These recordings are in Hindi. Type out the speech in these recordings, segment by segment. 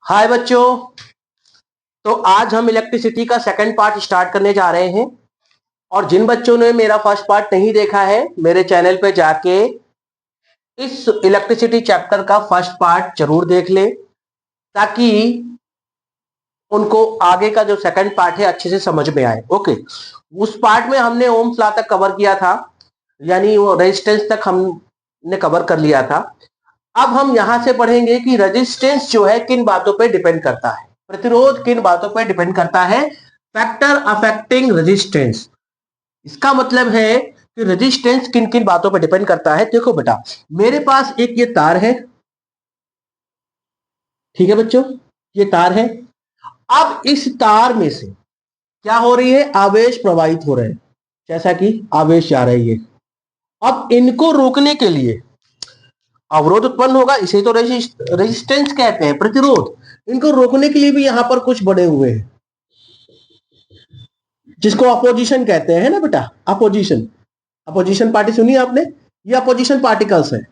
हाय बच्चों। तो आज हम इलेक्ट्रिसिटी का सेकंड पार्ट स्टार्ट करने जा रहे हैं और जिन बच्चों ने मेरा फर्स्ट पार्ट नहीं देखा है मेरे चैनल पे जाके इस इलेक्ट्रिसिटी चैप्टर का फर्स्ट पार्ट जरूर देख ले ताकि उनको आगे का जो सेकंड पार्ट है अच्छे से समझ में आए। ओके, उस पार्ट में हमने ओम्स लॉ तक कवर किया था, यानी वो रेजिस्टेंस तक हमने कवर कर लिया था। अब हम यहां से पढ़ेंगे कि रेजिस्टेंस जो है किन बातों पे डिपेंड करता है, प्रतिरोध किन बातों पे डिपेंड करता है। फैक्टर अफेक्टिंग रेजिस्टेंस, इसका मतलब है कि रेजिस्टेंस किन किन बातों पे डिपेंड करता है। देखो बेटा, मेरे पास एक ये तार है, ठीक है बच्चों, ये तार है। अब इस तार में से क्या हो रही है, आवेश प्रवाहित हो रहे हैं, जैसा कि आवेश जा रही है। अब इनको रोकने के लिए अवरोध उत्पन्न होगा, इसे तो रेजिस्टेंस कहते हैं, प्रतिरोध। इनको रोकने के लिए भी यहां पर कुछ बने हुए हैं जिसको अपोजिशन कहते हैं ना बेटा। अपोजिशन, अपोजिशन पार्टी सुनी आपने, ये अपोजिशन पार्टिकल्स है।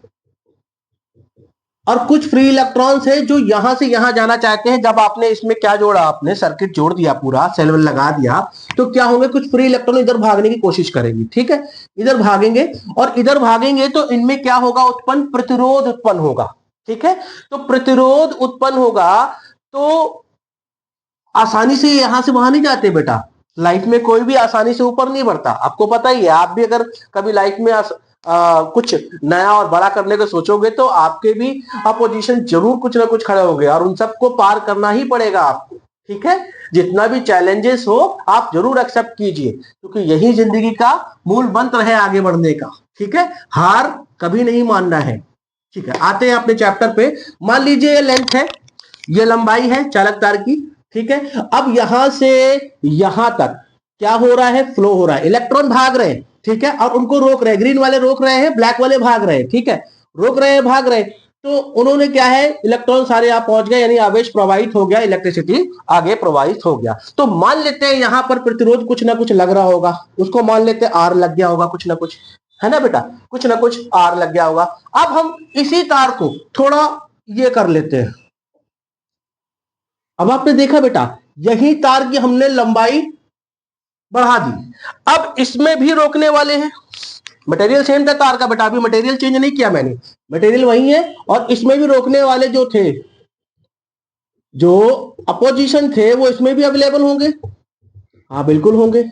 और कुछ फ्री इलेक्ट्रॉन्स है जो यहां से यहां जाना चाहते हैं। जब आपने इसमें क्या जोड़ा, आपने सर्किट जोड़ दिया, पूरा सेल लगा दिया, तो क्या होंगे, कुछ फ्री इलेक्ट्रॉन इधर भागने की कोशिश करेंगे, ठीक है, इधर भागेंगे। और इधर भागेंगे तो इनमें क्या होगा, उत्पन्न प्रतिरोध उत्पन्न होगा, ठीक है। तो प्रतिरोध उत्पन्न होगा तो आसानी से यहां से वहां नहीं जाते बेटा। लाइफ में कोई भी आसानी से ऊपर नहीं बढ़ता, आपको पता ही है। आप भी अगर कभी लाइफ में कुछ नया और बड़ा करने को सोचोगे तो आपके भी अपोजिशन जरूर कुछ ना कुछ खड़े होंगे और उन सबको पार करना ही पड़ेगा आपको, ठीक है। जितना भी चैलेंजेस हो आप जरूर एक्सेप्ट कीजिए, क्योंकि यही जिंदगी का मूल मंत्र है आगे बढ़ने का, ठीक है। हार कभी नहीं मानना है, ठीक है। आते हैं अपने चैप्टर पे। मान लीजिए ये लेंथ है, ये लंबाई है चालक तार की, ठीक है। अब यहां से यहां तक क्या हो रहा है, फ्लो हो रहा है, इलेक्ट्रॉन भाग रहे हैं, ठीक है। और उनको रोक रहे हैं, ग्रीन वाले रोक रहे हैं, ब्लैक वाले भाग रहे हैं, ठीक है, रोक रहे हैं, भाग रहे हैं। तो उन्होंने क्या है, इलेक्ट्रॉन सारे यहां पहुंच गए, यानी आवेश प्रवाहित हो गया, इलेक्ट्रिसिटी आगे प्रवाहित हो गया। तो मान लेते हैं यहां पर प्रतिरोध कुछ ना कुछ लग रहा होगा, उसको मान लेते हैं आर लग गया होगा, कुछ ना कुछ, है ना बेटा, कुछ ना कुछ आर लग गया होगा। अब हम इसी तार को थोड़ा ये कर लेते हैं। अब आपने देखा बेटा, यही तार की हमने लंबाई बढ़ा दी। अब इसमें भी रोकने वाले हैं, मटेरियल सेम था तार का बेटा, अभी मटेरियल चेंज नहीं किया मैंने, मटेरियल वही है। और इसमें भी रोकने वाले जो थे, जो अपोजिशन थे, वो इसमें भी अवेलेबल होंगे, हाँ बिल्कुल होंगे,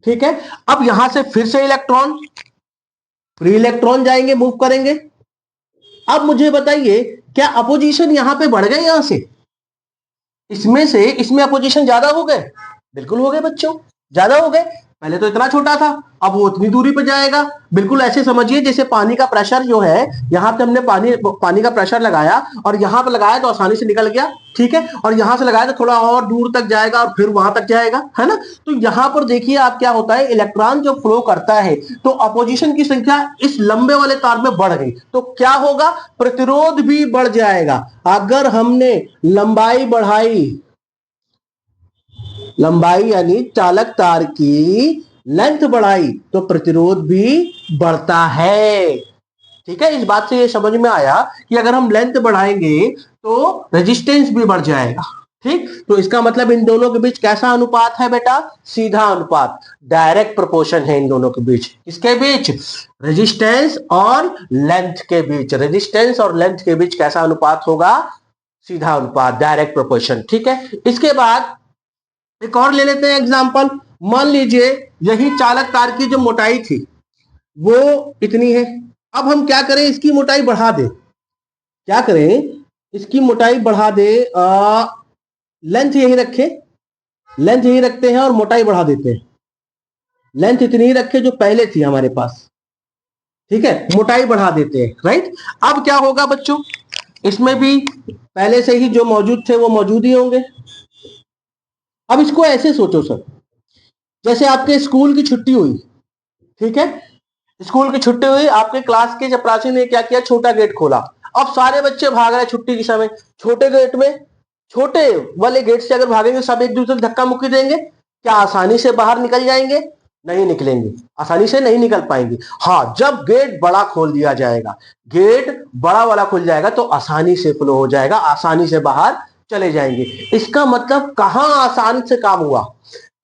ठीक है। अब यहां से फिर से इलेक्ट्रॉन, फ्री इलेक्ट्रॉन जाएंगे, मूव करेंगे। अब मुझे बताइए, क्या अपोजिशन यहां पे बढ़ गए, यहां से इसमें से इसमें अपोजिशन ज्यादा हो गए, बिल्कुल हो गए बच्चों, ज्यादा हो गए। पहले तो इतना छोटा था, अब वो उतनी दूरी पर जाएगा। बिल्कुल ऐसे समझिए जैसे पानी का प्रेशर जो है, यहां पे हमने पानी का प्रेशर लगाया और यहां पर लगाया तो आसानी से निकल गया, ठीक है। और यहां से लगाया तो थोड़ा और दूर तक जाएगा और फिर वहां तक जाएगा, है ना। तो यहां पर देखिए आप, क्या होता है, इलेक्ट्रॉन जो फ्लो करता है तो अपोजिशन की संख्या इस लंबे वाले तार में बढ़ गई, तो क्या होगा, प्रतिरोध भी बढ़ जाएगा। अगर हमने लंबाई बढ़ाई, लंबाई यानी चालक तार की लेंथ बढ़ाई, तो प्रतिरोध भी बढ़ता है, ठीक है। इस बात से ये समझ में आया कि अगर हम लेंथ बढ़ाएंगे तो रेजिस्टेंस भी बढ़ जाएगा, ठीक। तो इसका मतलब इन दोनों के बीच कैसा अनुपात है बेटा, सीधा अनुपात, डायरेक्ट प्रोपोर्शन है इन दोनों के बीच। किसके बीच, रेजिस्टेंस और लेंथ के बीच। रेजिस्टेंस और लेंथ के बीच कैसा अनुपात होगा, सीधा अनुपात, डायरेक्ट प्रोपोर्शन, ठीक है। इसके बाद एक और ले लेते हैं एग्जांपल। मान लीजिए यही चालक तार की जो मोटाई थी वो इतनी है। अब हम क्या करें, इसकी मोटाई बढ़ा दें, क्या करें, इसकी मोटाई बढ़ा दे, लेंथ यही रखे, लेंथ यही रखते हैं और मोटाई बढ़ा देते हैं। लेंथ इतनी ही रखे जो पहले थी हमारे पास, ठीक है, मोटाई बढ़ा देते हैं, राइट। अब क्या होगा बच्चों, इसमें भी पहले से ही जो मौजूद थे वो मौजूद ही होंगे। अब इसको ऐसे सोचो सर, जैसे आपके स्कूल की छुट्टी हुई, ठीक है, स्कूल की छुट्टी हुई, आपके क्लास के चपरासी ने क्या किया, छोटा गेट खोला। अब सारे बच्चे भाग रहे हैं छुट्टी के समय, छोटे गेट में, छोटे वाले गेट से अगर भागेंगे सब एक दूसरे को धक्का मुक्की देंगे, क्या आसानी से बाहर निकल जाएंगे, नहीं निकलेंगे, आसानी से नहीं निकल पाएंगे। हाँ, जब गेट बड़ा खोल दिया जाएगा, गेट बड़ा वाला खुल जाएगा तो आसानी से फ्लो हो जाएगा, आसानी से बाहर चले जाएंगे। इसका मतलब कहां आसानी से काम हुआ,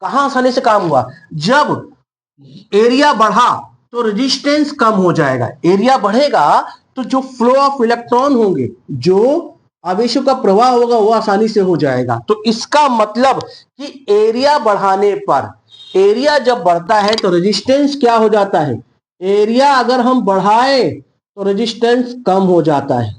कहां आसानी से काम हुआ, जब एरिया बढ़ा तो रेजिस्टेंस कम हो जाएगा। एरिया बढ़ेगा तो जो फ्लो ऑफ इलेक्ट्रॉन होंगे, जो आवेशों का प्रवाह होगा, वो आसानी से हो जाएगा। तो इसका मतलब कि एरिया बढ़ाने पर, एरिया जब बढ़ता है तो रेजिस्टेंस क्या हो जाता है, एरिया अगर हम बढ़ाएं तो रेजिस्टेंस कम हो जाता है।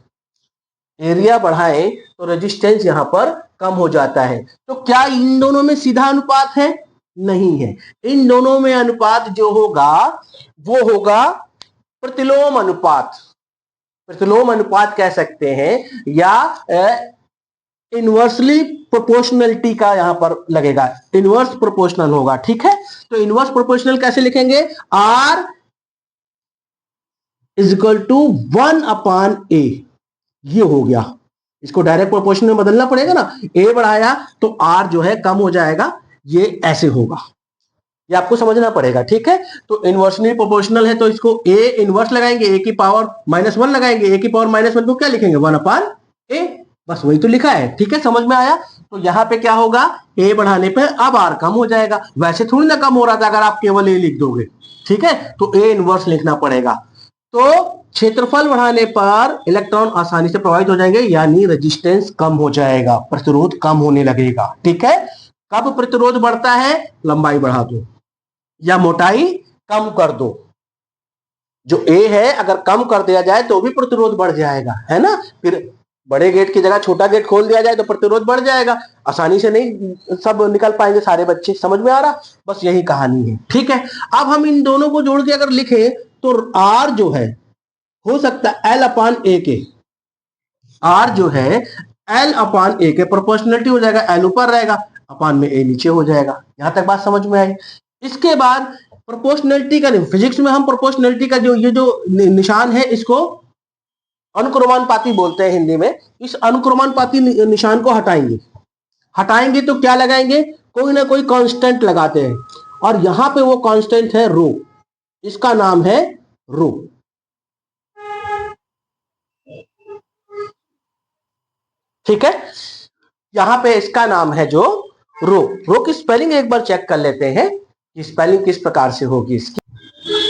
एरिया बढ़ाएं तो रेजिस्टेंस यहां पर कम हो जाता है। तो क्या इन दोनों में सीधा अनुपात है? नहीं है। इन दोनों में अनुपात जो होगा वो होगा प्रतिलोम अनुपात। प्रतिलोम अनुपात कह सकते हैं, या इनवर्सली प्रोपोर्शनलिटी का यहां पर लगेगा, इनवर्स प्रोपोर्शनल होगा। ठीक है, तो इनवर्स प्रोपोर्शनल कैसे लिखेंगे, are is equal to 1/a, ये हो गया। इसको डायरेक्ट प्रोपोर्शनल में बदलना पड़ेगा ना, ए बढ़ाया तो आर जो है कम हो जाएगा, ये ऐसे होगा, ये आपको समझना पड़ेगा। ठीक है, तो इनवर्सली प्रोपोर्शनल है तो इसको ए इनवर्स लगाएंगे, ए की पावर -1 लगाएंगे, ए की पावर -1 को क्या लिखेंगे, 1/a, बस वही तो लिखा है। ठीक है, समझ में आया। तो यहां पे क्या होगा, ए बढ़ाने पे अब आर कम हो जाएगा। वैसे थोड़ी ना कम हो रहा था अगर आप केवल ए लिख दोगे। ठीक है, तो ए इनवर्स लिखना पड़ेगा। तो क्षेत्रफल बढ़ाने पर इलेक्ट्रॉन आसानी से प्रभावित हो जाएंगे, यानी रेजिस्टेंस कम हो जाएगा, प्रतिरोध कम होने लगेगा। ठीक है, कब प्रतिरोध बढ़ता है, लंबाई बढ़ा दो या मोटाई कम कर दो। जो ए है अगर कम कर दिया जाए तो भी प्रतिरोध बढ़ जाएगा, है ना। फिर बड़े गेट की जगह छोटा गेट खोल दिया जाए तो प्रतिरोध बढ़ जाएगा, आसानी से नहीं सब निकल पाएंगे सारे बच्चे। समझ में आ रहा, बस यही कहानी है। ठीक है, अब हम इन दोनों को जोड़ के अगर लिखें तो आर जो है हो सकता है L/A के, आर जो है L/A के प्रोपोर्शनलिटी हो जाएगा, एल ऊपर रहेगा, अपान में ए नीचे हो जाएगा। यहां तक बात समझ में आई। इसके बाद प्रोपोर्शनलिटी का, फिजिक्स में हम प्रोपोर्शनलिटी का जो ये जो निशान है इसको अनुक्रमानुपाती बोलते हैं हिंदी में। इस अनुक्रमानुपाती निशान को हटाएंगे, हटाएंगे तो क्या लगाएंगे, कोई ना कोई कांस्टेंट लगाते हैं, और यहां पे वो कांस्टेंट है रो, इसका नाम है रो। ठीक है, यहां पे इसका नाम है जो रो। रो की स्पेलिंग एक बार चेक कर लेते हैं कि स्पेलिंग किस प्रकार से होगी इसकी।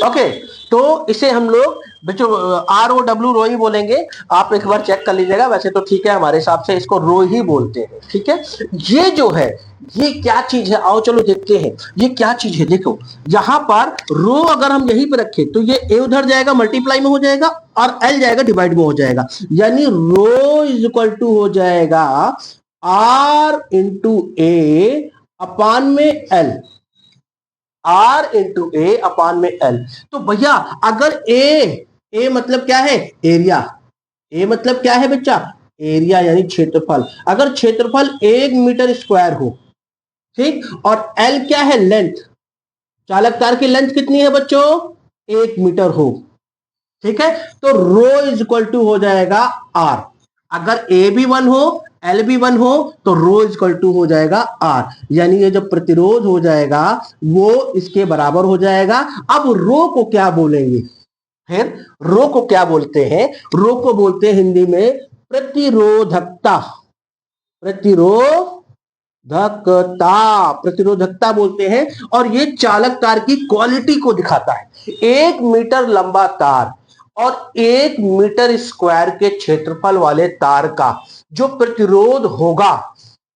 ओके, तो इसे हम लोग बच्चों ROW रो ही बोलेंगे, आप एक बार चेक कर लीजिएगा। वैसे तो ठीक है, हमारे हिसाब से इसको रो ही बोलते हैं। ठीक है, ये जो है ये क्या चीज है, आओ चलो देखते हैं ये क्या चीज है। देखो यहां पर रो अगर हम यहीं पे रखें तो ये ए उधर जाएगा मल्टीप्लाई में हो जाएगा, और एल जाएगा डिवाइड में हो जाएगा, यानी रो इज इक्वल टू हो जाएगा R इंटू ए अपान में एल, R इंटू ए अपान में एल। तो भैया अगर ए मतलब क्या है, एरिया, ए मतलब क्या है बच्चा, एरिया यानी क्षेत्रफल। अगर क्षेत्रफल 1 मीटर स्क्वायर हो, ठीक, और एल क्या है, लेंथ, चालक तार की लेंथ कितनी है बच्चों, 1 मीटर हो। ठीक है, तो रो इज इक्वल टू हो जाएगा आर। अगर ए भी 1 हो एल भी 1 हो तो रो इज इक्वल टू हो जाएगा आर, यानी ये जो प्रतिरोध हो जाएगा वो इसके बराबर हो जाएगा। अब रो को क्या बोलेंगे, फिर रो को क्या बोलते हैं, रो को बोलते हैं हिंदी में प्रतिरोधकता, प्रतिरोधकता बोलते हैं। और ये चालक तार की क्वालिटी को दिखाता है। 1 मीटर लंबा तार और 1 मीटर स्क्वायर के क्षेत्रफल वाले तार का जो प्रतिरोध होगा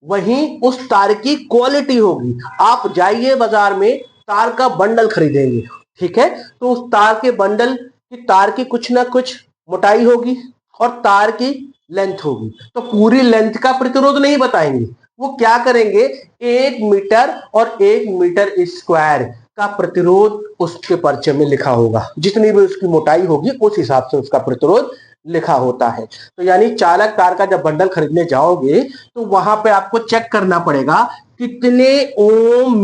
वही उस तार की क्वालिटी होगी। आप जाइए बाजार में तार का बंडल खरीदेंगे, ठीक है, तो उस तार के बंडल की, तार की कुछ ना कुछ मोटाई होगी और तार की लेंथ होगी। तो पूरी लेंथ का प्रतिरोध नहीं बताएंगे, वो क्या करेंगे, 1 मीटर और 1 मीटर स्क्वायर का प्रतिरोध उसके पर्चे में लिखा होगा, जितनी भी उसकी मोटाई होगी उस हिसाब से उसका प्रतिरोध लिखा होता है। तो यानी चालक तार का जब बंडल खरीदने जाओगे तो वहां पे आपको चेक करना पड़ेगा कितने ओम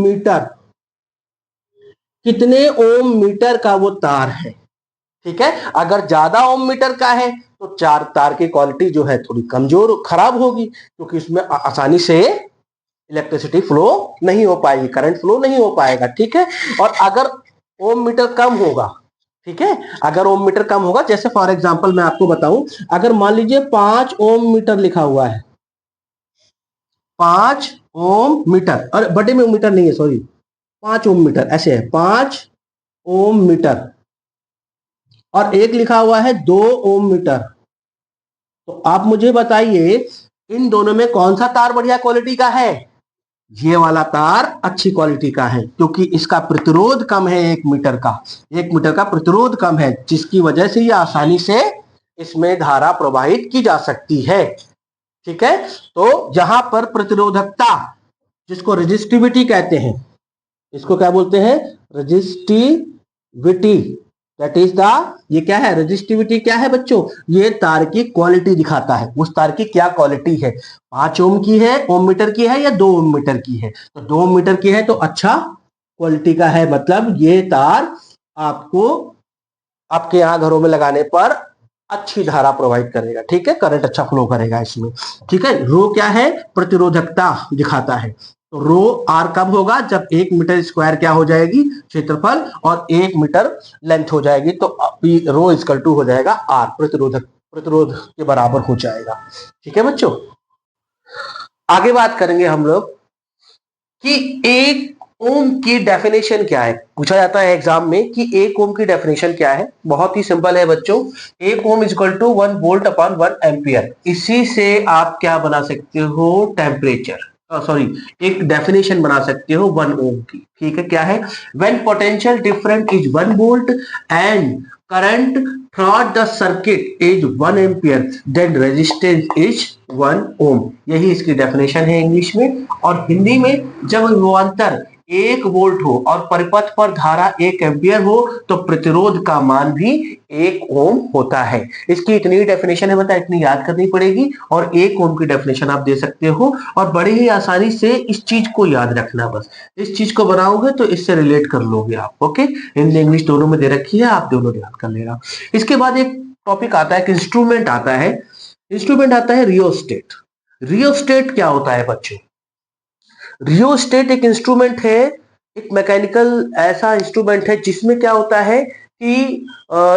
मीटर का वो तार है। ठीक है, अगर ज्यादा ओम मीटर का है तो चार तार की क्वालिटी जो है थोड़ी कमजोर खराब होगी, क्योंकि इसमें आसानी से इलेक्ट्रिसिटी फ्लो नहीं हो पाएगी, करंट फ्लो नहीं हो पाएगा। ठीक है, और अगर ओम मीटर कम होगा, ठीक है, अगर ओम मीटर कम होगा, जैसे फॉर एग्जांपल मैं आपको बताऊं, अगर मान लीजिए 5 ओम मीटर लिखा हुआ है, 5 ओम मीटर, और बटे में मीटर नहीं है, सॉरी, 5 ओम मीटर ऐसे है, 5 ओम मीटर, और एक लिखा हुआ है 2 ओम मीटर। तो आप मुझे बताइए इन दोनों में कौन सा तार बढ़िया क्वालिटी का है? ये वाला तार अच्छी क्वालिटी का है, क्योंकि इसका प्रतिरोध कम है, 1 मीटर का, 1 मीटर का प्रतिरोध कम है, जिसकी वजह से ये आसानी से इसमें धारा प्रवाहित की जा सकती है। ठीक है, तो यहां पर प्रतिरोधकता, जिसको रेजिस्टिविटी कहते हैं, इसको क्या बोलते हैं? रेजिस्टिविटी, दैट इज द, ये क्या है? रेजिस्टिविटी क्या है बच्चों? ये तार की क्वालिटी दिखाता है, उस तार की क्या क्वालिटी है, 5 ओम की है, ओम मीटर की है, या 2 ओम मीटर की है। तो 2 ओम मीटर की है तो अच्छा क्वालिटी का है, मतलब ये तार आपको आपके यहाँ घरों में लगाने पर अच्छी धारा प्रोवाइड करेगा। ठीक है, करंट अच्छा फ्लो करेगा इसमें। ठीक है, रो क्या है? प्रतिरोधकता दिखाता है। तो रो आर कब होगा? जब 1 मीटर स्क्वायर क्या हो जाएगी? क्षेत्रफल, और 1 मीटर लेंथ हो जाएगी, तो रो इक्वल टू हो जाएगा आर, प्रतिरोध के बराबर हो जाएगा। ठीक है बच्चों, आगे बात करेंगे हम लोग कि 1 ओम की डेफिनेशन क्या है। पूछा जाता है एग्जाम में कि 1 ओम की डेफिनेशन क्या है। बहुत ही सिंपल है बच्चों, 1 ohm equal to 1 volt upon 1 ampere. इसी से आप क्या बना सकते हो? टेम्परेचर, सॉरी, एक डेफिनेशन बना सकते हो 1 ओम की। ठीक है, क्या है? When potential difference is 1 volt and current through the circuit is 1 ampere, then resistance is 1 ohm. यही इसकी डेफिनेशन है इंग्लिश में। और हिंदी में, जब विभवांतर 1 वोल्ट हो और परिपथ पर धारा 1 एम्पियर हो, तो प्रतिरोध का मान भी 1 ओम होता है। इसकी इतनी डेफिनेशन है, मतलब इतनी याद करनी पड़ेगी, और 1 ओम की डेफिनेशन आप दे सकते हो, और बड़े ही आसानी से इस चीज को याद रखना। बस इस चीज को बनाओगे तो इससे रिलेट कर लोगे आप। ओके, हिंदी इंग्लिश दोनों में दे रखी है, आप दोनों याद कर लेना। इसके बाद एक टॉपिक आता है, इंस्ट्रूमेंट आता है। इंस्ट्रूमेंट आता है रियोस्टेट। रियोस्टेट क्या होता है बच्चों? रियोस्टेट एक इंस्ट्रूमेंट है, एक मैकेनिकल ऐसा इंस्ट्रूमेंट है जिसमें क्या होता है कि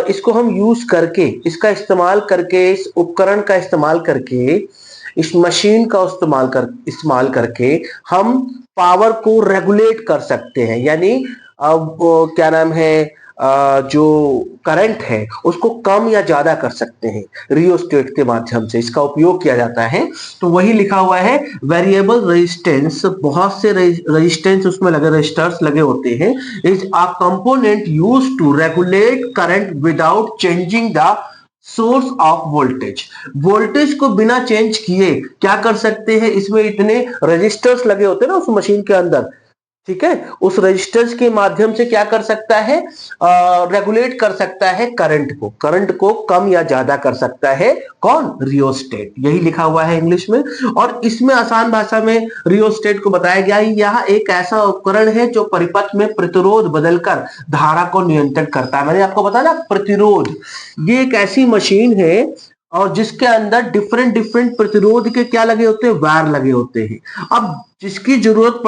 इसको हम यूज करके, इसका इस्तेमाल करके, इस उपकरण का इस्तेमाल करके, इस मशीन का इस्तेमाल करके हम पावर को रेगुलेट कर सकते हैं। यानी अब क्या नाम है, जो करंट है उसको कम या ज्यादा कर सकते हैं रियोस्टेट के माध्यम से, इसका उपयोग किया जाता है। तो वही लिखा हुआ है वेरिएबल रेजिस्टेंस, बहुत से रेजिस्टेंस उसमें लगे, रजिस्टर्स लगे होते हैं, is a component used to regulate current without changing the source of voltage. Voltage को बिना चेंज किए क्या कर सकते हैं? इसमें इतने रजिस्टर्स लगे होते हैं ना उस मशीन के अंदर। ठीक है, उस रजिस्टर्स के माध्यम से क्या कर सकता है? रेगुलेट कर सकता है करंट को कम या ज्यादा कर सकता है। कौन? रियोस्टेट, यही लिखा हुआ है इंग्लिश में। और इसमें आसान भाषा में रियोस्टेट को बताया गया है, यह एक ऐसा उपकरण है जो परिपथ में प्रतिरोध बदलकर धारा को नियंत्रित करता है। मैंने आपको बताया ना, प्रतिरोध, ये एक ऐसी मशीन है और जिसके अंदर डिफरेंट डिफरेंट प्रतिरोध के क्या लगे होते हैं? वायर लगे होते हैं। अब जिसकी जरूरत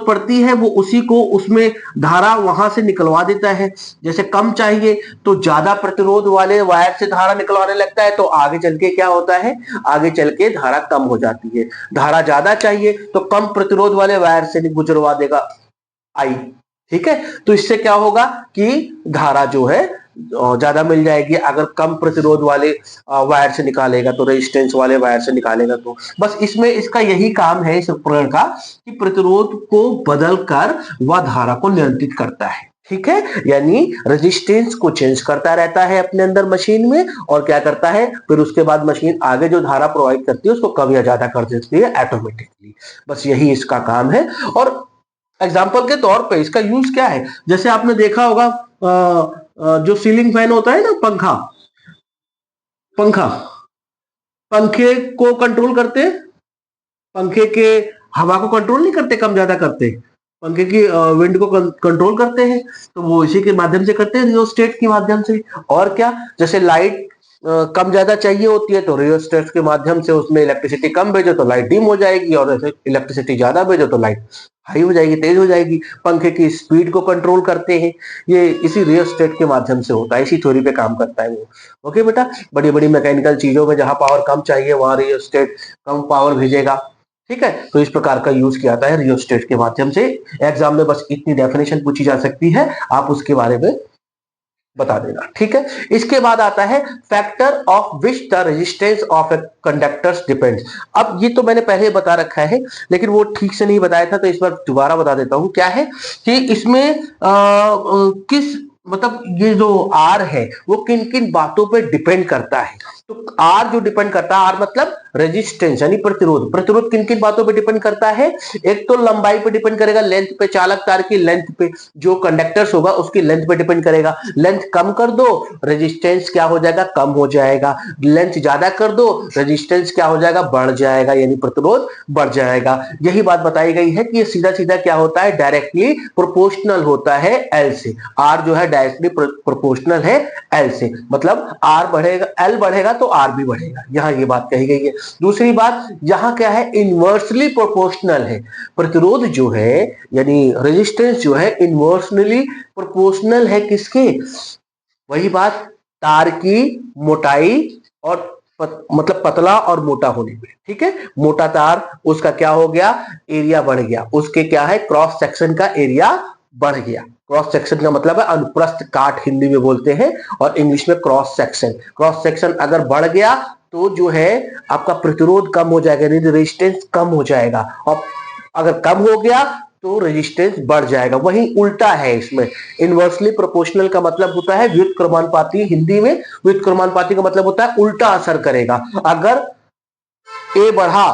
पड़ती है वो उसी को, उसमें धारा वहां से निकलवा देता है। जैसे कम चाहिए तो ज्यादा प्रतिरोध वाले वायर से धारा निकलवाने लगता है, तो आगे चल के क्या होता है? आगे चल के धारा कम हो जाती है। धारा ज्यादा चाहिए तो कम प्रतिरोध वाले वायर से गुजरवा देगा आई। ठीक है, तो इससे क्या होगा कि धारा जो है ज्यादा मिल जाएगी। अगर कम प्रतिरोध वाले वायर से निकालेगा तो, रेजिस्टेंस वाले वायर से निकालेगा तो, बस इसमें इसका यही काम है इस उपकरण का, कि प्रतिरोध को बदलकर वह धारा को नियंत्रित करता है। ठीक है, यानी रेजिस्टेंस को चेंज करता रहता है अपने अंदर मशीन में, और क्या करता है फिर उसके बाद मशीन आगे जो धारा प्रोवाइड करती है उसको कम या ज्यादा कर देती है ऑटोमेटिकली। बस यही इसका काम है। और एग्जाम्पल के तौर पे इसका यूज क्या है? जैसे आपने देखा होगा जो सीलिंग फैन होता है ना, पंखा पंखे को कंट्रोल करते हैं, पंखे के हवा को कंट्रोल नहीं करते, कम ज्यादा करते, पंखे की विंड को कंट्रोल करते हैं। तो वो इसी के माध्यम से करते हैं, रियोस्टेट के माध्यम से। और क्या, जैसे लाइट कम ज्यादा चाहिए होती है तो रियोस्टेट के माध्यम से उसमें इलेक्ट्रिसिटी कम भेजो तो लाइट डिम हो जाएगी, और ऐसे इलेक्ट्रिसिटी ज्यादा भेजो तो लाइट हाई हो जाएगी, तेज हो जाएगी। पंखे की स्पीड को कंट्रोल करते हैं, ये इसी रियोस्टेट के माध्यम से होता है, इसी थ्योरी पे काम करता है वो। ओके बेटा, बड़ी बड़ी मैकेनिकल चीजों में जहां पावर कम चाहिए वहां रियोस्टेट कम पावर भेजेगा। ठीक है, तो इस प्रकार का यूज किया जाता है रियोस्टेट के माध्यम से। एग्जाम में बस इतनी डेफिनेशन पूछी जा सकती है, आप उसके बारे में बता देना। ठीक है, इसके बाद आता है factor of which the resistance of A conductors depends. अब ये तो मैंने पहले बता रखा है, लेकिन वो ठीक से नहीं बताया था, तो इस बार दोबारा बता देता हूं। क्या है कि इसमें किस मतलब ये जो आर है वो किन किन बातों पे डिपेंड करता है। तो आर जो डिपेंड करता है, आर मतलब रेजिस्टेंस यानी प्रतिरोध। प्रतिरोध किन किन बातों पे डिपेंड करता है? एक तो लंबाई पे डिपेंड करेगा, लेंथ पे, चालक तार की लेंथ पे, जो कंडक्टर्स होगा उसकी लेंथ पे डिपेंड करेगा। लेंथ कम कर दो रेजिस्टेंस क्या हो जाएगा? कम हो जाएगा। लेंथ ज्यादा कर दो रेजिस्टेंस क्या हो जाएगा? बढ़ जाएगा, यानी प्रतिरोध बढ़ जाएगा। यही बात बताई गई है कि ये सीधा सीधा क्या होता है? डायरेक्टली प्रोपोर्शनल होता है एल से। आर जो है डायरेक्टली प्रोपोर्शनल है एल से, मतलब आर बढ़ेगा, एल बढ़ेगा तो आर भी बढ़ेगा, यहां ये बात कही गई है। दूसरी बात, यहां क्या है? इनवर्सली प्रोपोर्शनल है। प्रतिरोध जो है यानी रेजिस्टेंस जो है इनवर्सली प्रोपोर्शनल है किसके? वही बात, तार की मोटाई और मतलब पतला और मोटा होने में। ठीक है, मोटा तार उसका क्या हो गया? एरिया बढ़ गया, उसके क्या है? क्रॉस सेक्शन का एरिया बढ़ गया। क्रॉस सेक्शन का मतलब है अनुप्रस्थ काट, हिंदी में बोलते हैं, और इंग्लिश में क्रॉस सेक्शन। क्रॉस सेक्शन अगर बढ़ गया तो जो है आपका प्रतिरोध कम हो जाएगा, रेजिस्टेंस कम हो जाएगा, और अगर कम हो गया तो रेजिस्टेंस बढ़ जाएगा। वहीं उल्टा है इसमें, इनवर्सली प्रोपोर्शनल का मतलब होता है व्युत्क्रमानुपाती। हिंदी में व्युत्क्रमानुपाती का मतलब होता है उल्टा असर करेगा। अगर ए बढ़ा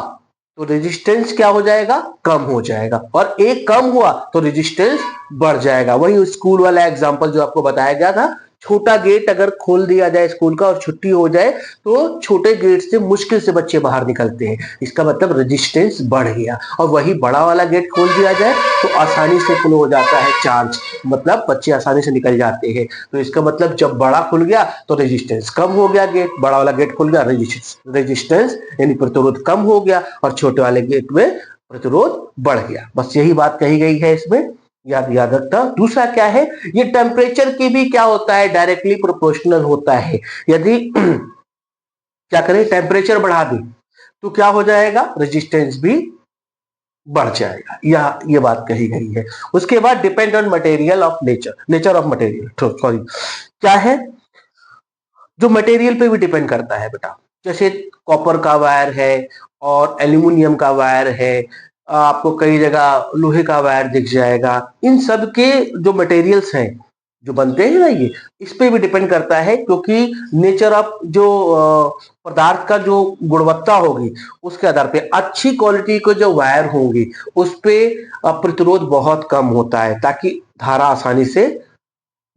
तो रेजिस्टेंस क्या हो जाएगा? कम हो जाएगा, और ए कम हुआ तो रेजिस्टेंस बढ़ जाएगा। वही स्कूल वाला एग्जांपल जो आपको बताया गया था, छोटा गेट अगर खोल दिया जाए स्कूल का और छुट्टी हो जाए तो छोटे गेट से मुश्किल से बच्चे बाहर निकलते हैं, इसका मतलब रेजिस्टेंस बढ़ गया। और वही बड़ा वाला गेट खोल दिया जाए तो आसानी से फुल हो जाता है चार्ज, मतलब बच्चे आसानी से निकल जाते हैं। तो इसका मतलब जब बड़ा खुल गया तो रेजिस्टेंस कम हो गया, गेट बड़ा वाला गेट खुल गया, रेजिस्टेंस यानी प्रतिरोध कम हो गया, और छोटे वाले गेट में प्रतिरोध बढ़ गया। बस यही बात कही गई है इसमें, याद रखना। दूसरा क्या है? ये टेम्परेचर की भी क्या होता है? डायरेक्टली प्रोपोर्शनल होता है। यदि क्या करें? टेम्परेचर बढ़ा दें तो क्या हो जाएगा? रेजिस्टेंस भी बढ़ जाएगा, ये बात कही गई है। उसके बाद depend on material of nature of material, sorry, क्या है? जो मटेरियल पे भी डिपेंड करता है बेटा। जैसे कॉपर का वायर है और एल्यूमिनियम का वायर है, आपको कई जगह लोहे का वायर दिख जाएगा। इन सब के जो मटेरियल्स हैं जो बनते हैं ना, ये इस पे भी डिपेंड करता है, क्योंकि नेचर ऑफ जो पदार्थ का जो गुणवत्ता होगी उसके आधार पे अच्छी क्वालिटी के जो वायर होंगी उस पे प्रतिरोध बहुत कम होता है, ताकि धारा आसानी से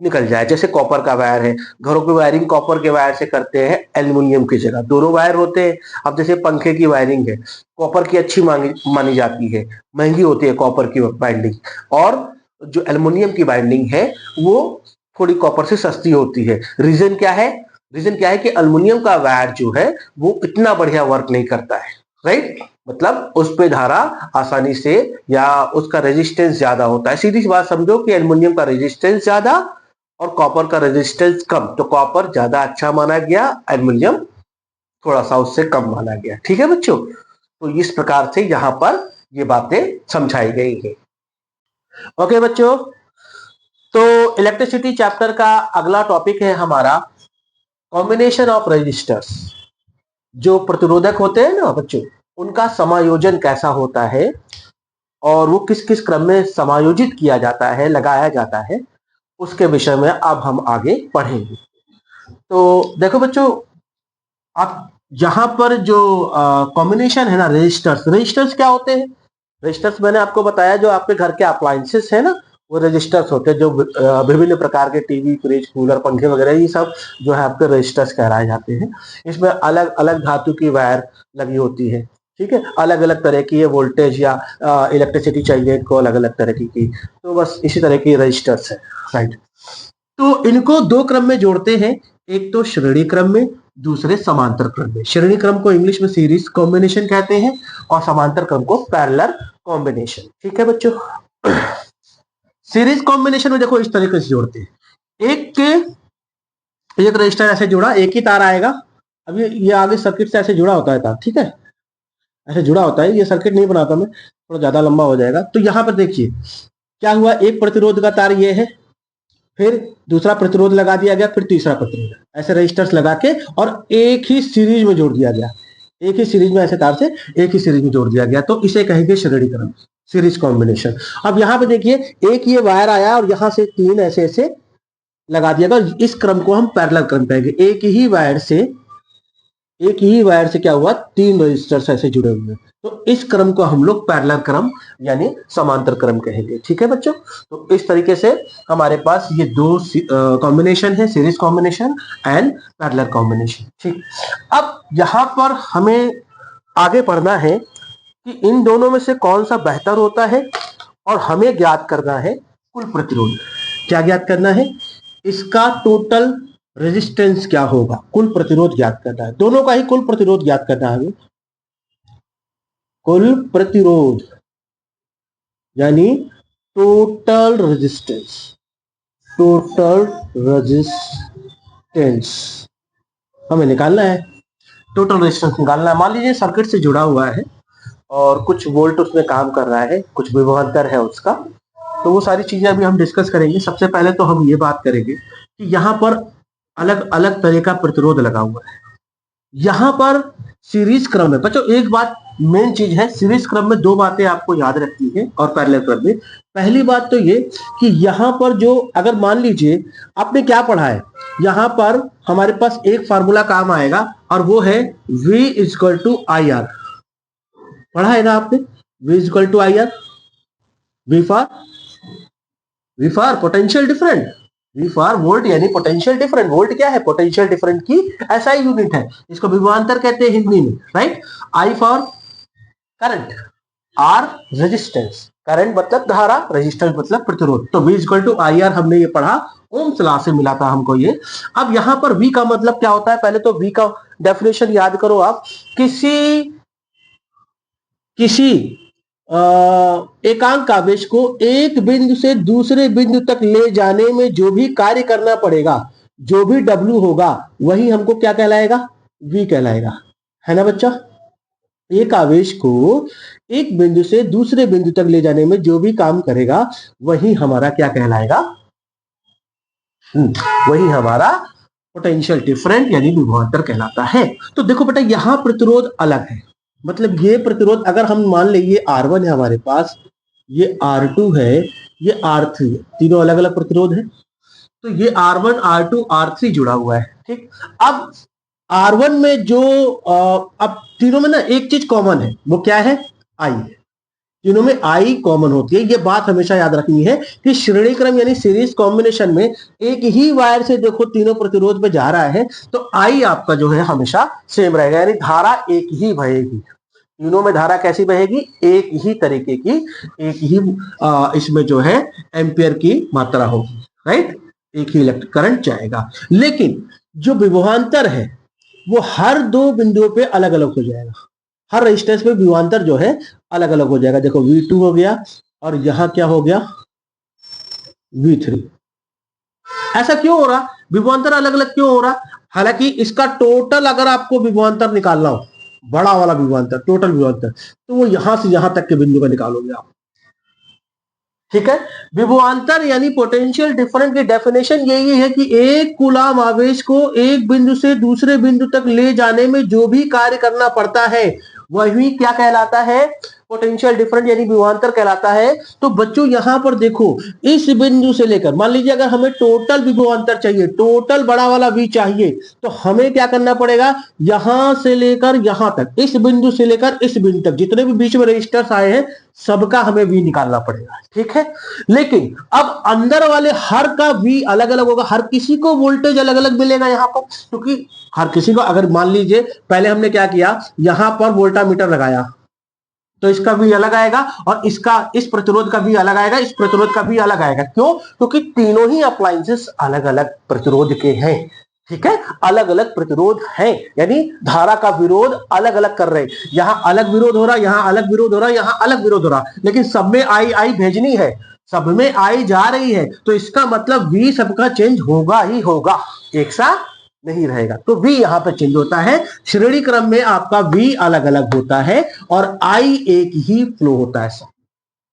निकल जाए। जैसे कॉपर का वायर है, घरों की वायरिंग कॉपर के वायर से करते हैं एल्युमिनियम की जगह, दोनों वायर होते हैं। अब जैसे पंखे की वायरिंग है, कॉपर की अच्छी मानी जाती है, महंगी होती है कॉपर की बाइंडिंग, और जो एल्युमिनियम की बाइंडिंग है वो थोड़ी कॉपर से सस्ती होती है। रीजन क्या है? रीजन क्या है कि एल्युमिनियम का वायर जो है वो इतना बढ़िया वर्क नहीं करता है, राइट? मतलब उस पे धारा आसानी से, या उसका रेजिस्टेंस ज्यादा होता है। सीधी सी बात समझो कि एल्युमिनियम का रेजिस्टेंस ज्यादा और कॉपर का रेजिस्टेंस कम, तो कॉपर ज्यादा अच्छा माना गया, एल्युमिनियम थोड़ा सा उससे कम माना गया। ठीक है बच्चों, तो इस प्रकार से यहां पर ये बातें समझाई गई है। ओके बच्चों, तो इलेक्ट्रिसिटी चैप्टर का अगला टॉपिक है हमारा कॉम्बिनेशन ऑफ रेजिस्टर्स। जो प्रतिरोधक होते हैं ना बच्चों, उनका समायोजन कैसा होता है और वो किस किस क्रम में समायोजित किया जाता है, लगाया जाता है, उसके विषय में अब हम आगे पढ़ेंगे। तो देखो बच्चों, आप यहां पर जो कॉम्बिनेशन है ना, रजिस्टर्स क्या होते हैं? रजिस्टर्स मैंने आपको बताया, जो आपके घर के अप्लायंसेस है ना, वो रजिस्टर्स होते हैं। जो विभिन्न प्रकार के टीवी, फ्रिज, कूलर, पंखे वगैरह, ये सब जो है आपके रजिस्टर्स कहलाए जाते हैं। इसमें अलग अलग धातु की वायर लगी होती है, ठीक है, अलग अलग तरह की वोल्टेज या इलेक्ट्रिसिटी चाहिए को अलग अलग तरह की। तो बस इसी तरह की रजिस्टर्स है, राइट। तो इनको दो क्रम में जोड़ते हैं, एक तो श्रेणी क्रम में, दूसरे समांतर क्रम में। श्रेणी क्रम को इंग्लिश में सीरीज कॉम्बिनेशन कहते हैं और समांतर क्रम को पैरेलल कॉम्बिनेशन। ठीक है बच्चों, सीरीज कॉम्बिनेशन में देखो इस तरीके से जोड़ते हैं। एक रजिस्टर ऐसे जुड़ा, एक ही तार आएगा। अब ये आगे सर्किट से ऐसे जुड़ा होता है तार, ठीक है, ऐसे जुड़ा होता है। ये सर्किट नहीं बनाता मैं, थोड़ा ज्यादा लंबा हो जाएगा। तो यहां पर देखिए क्या हुआ, एक प्रतिरोध का तार ये है, फिर दूसरा प्रतिरोध लगा दिया गया, फिर तीसरा प्रतिरोध, ऐसे रजिस्टर्स लगा के और एक ही सीरीज में जोड़ दिया गया। एक ही सीरीज में ऐसे तार से एक ही सीरीज में जोड़ दिया गया, तो इसे कहेंगे श्रेणी क्रम, सीरीज कॉम्बिनेशन। अब यहाँ पे देखिए एक ये वायर आया और यहां से तीन ऐसे ऐसे लगा दिया गया, इस क्रम को हम पैरेलल क्रम कहेंगे। एक ही वायर से क्या हुआ, तीन रजिस्टर्स ऐसे जुड़े हुए हैं, तो इस क्रम को हम लोग पैरेलल क्रम यानी समांतर क्रम कहेंगे। ठीक है बच्चों, तो इस तरीके से हमारे पास ये दो कॉम्बिनेशन है, series combination and parallel combination. ठीक, अब यहां पर हमें आगे पढ़ना है कि इन दोनों में से कौन सा बेहतर होता है, और हमें ज्ञात करना है कुल प्रतिरोध। क्या ज्ञात करना है, इसका टोटल रेजिस्टेंस क्या होगा, कुल प्रतिरोध ज्ञात करना है। दोनों का ही कुल प्रतिरोध ज्ञात करना है, कुल प्रतिरोध यानी टोटल रेजिस्टेंस, टोटल रेजिस्टेंस हमें निकालना है। टोटल रेजिस्टेंस निकालना है। मान लीजिए सर्किट से जुड़ा हुआ है और कुछ वोल्ट उसमें काम कर रहा है, कुछ विभवांतर है उसका, तो वो सारी चीजें अभी हम डिस्कस करेंगे। सबसे पहले तो हम ये बात करेंगे कि यहाँ पर अलग अलग तरह का प्रतिरोध लगा हुआ है। यहां पर सीरीज क्रम में बच्चों एक बात मेन चीज है, सीरीज क्रम में दो बातें आपको याद रखनी है और पैरेलल क्रम में। पहली बात तो ये कि यहां पर जो, अगर मान लीजिए आपने क्या पढ़ा है, यहां पर हमारे पास एक फार्मूला काम आएगा और वो है V equal to I R. पढ़ा है ना आपने, V equal to I R, V for potential different, V for volt यानी पोटेंशियल डिफरेंट। वोल्ट क्या है, पोटेंशियल डिफरेंट की एसआई यूनिट है, इसको विभवांतर कहते हैं हिंदी में, right. I for current, R resistance, current मतलब धारा, रेजिस्टेंस मतलब प्रतिरोध। तो V equal to I R हमने ये पढ़ा, ओम्स लॉ से मिला था हमको ये। अब यहां पर V का मतलब क्या होता है, पहले तो V का डेफिनेशन याद करो आप। किसी एकांक आवेश को एक बिंदु से दूसरे बिंदु तक ले जाने में जो भी कार्य करना पड़ेगा, जो भी W होगा, वही हमको क्या कहलाएगा, V कहलाएगा, है ना बच्चा। एक आवेश को एक बिंदु से दूसरे बिंदु तक ले जाने में जो भी काम करेगा वही हमारा क्या कहलाएगा, वही हमारा पोटेंशियल डिफरेंट यानी विभवांतर कहलाता है। तो देखो बेटा यहां प्रतिरोध अलग है, मतलब ये प्रतिरोध अगर हम मान ले ये R1 है हमारे पास, ये R2 है, ये R3 है, तीनों अलग अलग प्रतिरोध है। तो ये R1 R2 R3 जुड़ा हुआ है, ठीक। अब R1 में जो अब तीनों में ना एक चीज कॉमन है, वो क्या है, I है। तीनों में I कॉमन होती है। ये बात हमेशा याद रखनी है कि श्रेणी क्रम यानी सीरीज कॉम्बिनेशन में एक ही वायर से देखो तीनों प्रतिरोध पे जा रहा है, तो I आपका जो है हमेशा सेम रहेगा, यानी धारा एक ही बहेगी। तीनों में धारा कैसी बहेगी, एक ही तरीके की, एक ही इसमें जो है एम्पियर की मात्रा होगी, राइट, एक ही इलेक्ट्रिक करंट जाएगा। लेकिन जो विभवांतर है वो हर दो बिंदुओं पे अलग अलग हो जाएगा, हर रेजिस्टेंस पे विभवांतर जो है अलग अलग हो जाएगा। देखो V2 हो गया और यहां क्या हो गया, V3। ऐसा क्यों हो रहा, विभवांतर अलग अलग क्यों हो रहा, हालांकि इसका टोटल अगर आपको विभवांतर निकालना हो, बड़ा वाला विभवांतर, टोटल विभवांतर, तो वो यहां से यहां तक के बिंदु का निकालोगे आप, ठीक है। विभवांतर यानी पोटेंशियल डिफरेंस की डेफिनेशन यही है कि एक कूलाम आवेश को एक बिंदु से दूसरे बिंदु तक ले जाने में जो भी कार्य करना पड़ता है वही क्या कहलाता है, पोटेंशियल डिफरेंस यानी विभवांतर कहलाता है। तो बच्चों यहां पर देखो इस बिंदु से लेकर, मान लीजिए अगर हमें टोटल विभवांतर चाहिए, टोटल बड़ा वाला V चाहिए, तो हमें क्या करना पड़ेगा, यहां से लेकर यहां तक, इस बिंदु से लेकर इस बिंदु तक जितने भी बीच में रजिस्टर्स आए हैं सबका हमें V निकालना पड़ेगा, ठीक है। लेकिन अब अंदर वाले हर का V अलग अलग होगा, हर किसी को वोल्टेज अलग अलग मिलेगा यहां पर, क्योंकि हर किसी को, अगर मान लीजिए पहले हमने क्या किया, यहां पर वोल्टामीटर लगाया तो इसका भी अलग आएगा और इसका, इस प्रतिरोध का भी अलग आएगा, इस प्रतिरोध का भी अलग आएगा। क्यों, क्योंकि तीनों ही अप्लायंसेस अलग अलग प्रतिरोध के हैं, ठीक है, अलग अलग प्रतिरोध हैं, यानी धारा का विरोध अलग अलग कर रहे हैं। यहां अलग विरोध हो रहा, यहां अलग विरोध हो रहा, यहां अलग विरोध हो रहा, लेकिन सब में आई आई भेजनी है, सब में आई जा रही है, तो इसका मतलब V सबका चेंज होगा ही होगा, एक सा नहीं रहेगा। तो V यहां पर चेंज होता है, श्रेणी क्रम में आपका V अलग अलग होता है और I एक ही फ्लो होता है।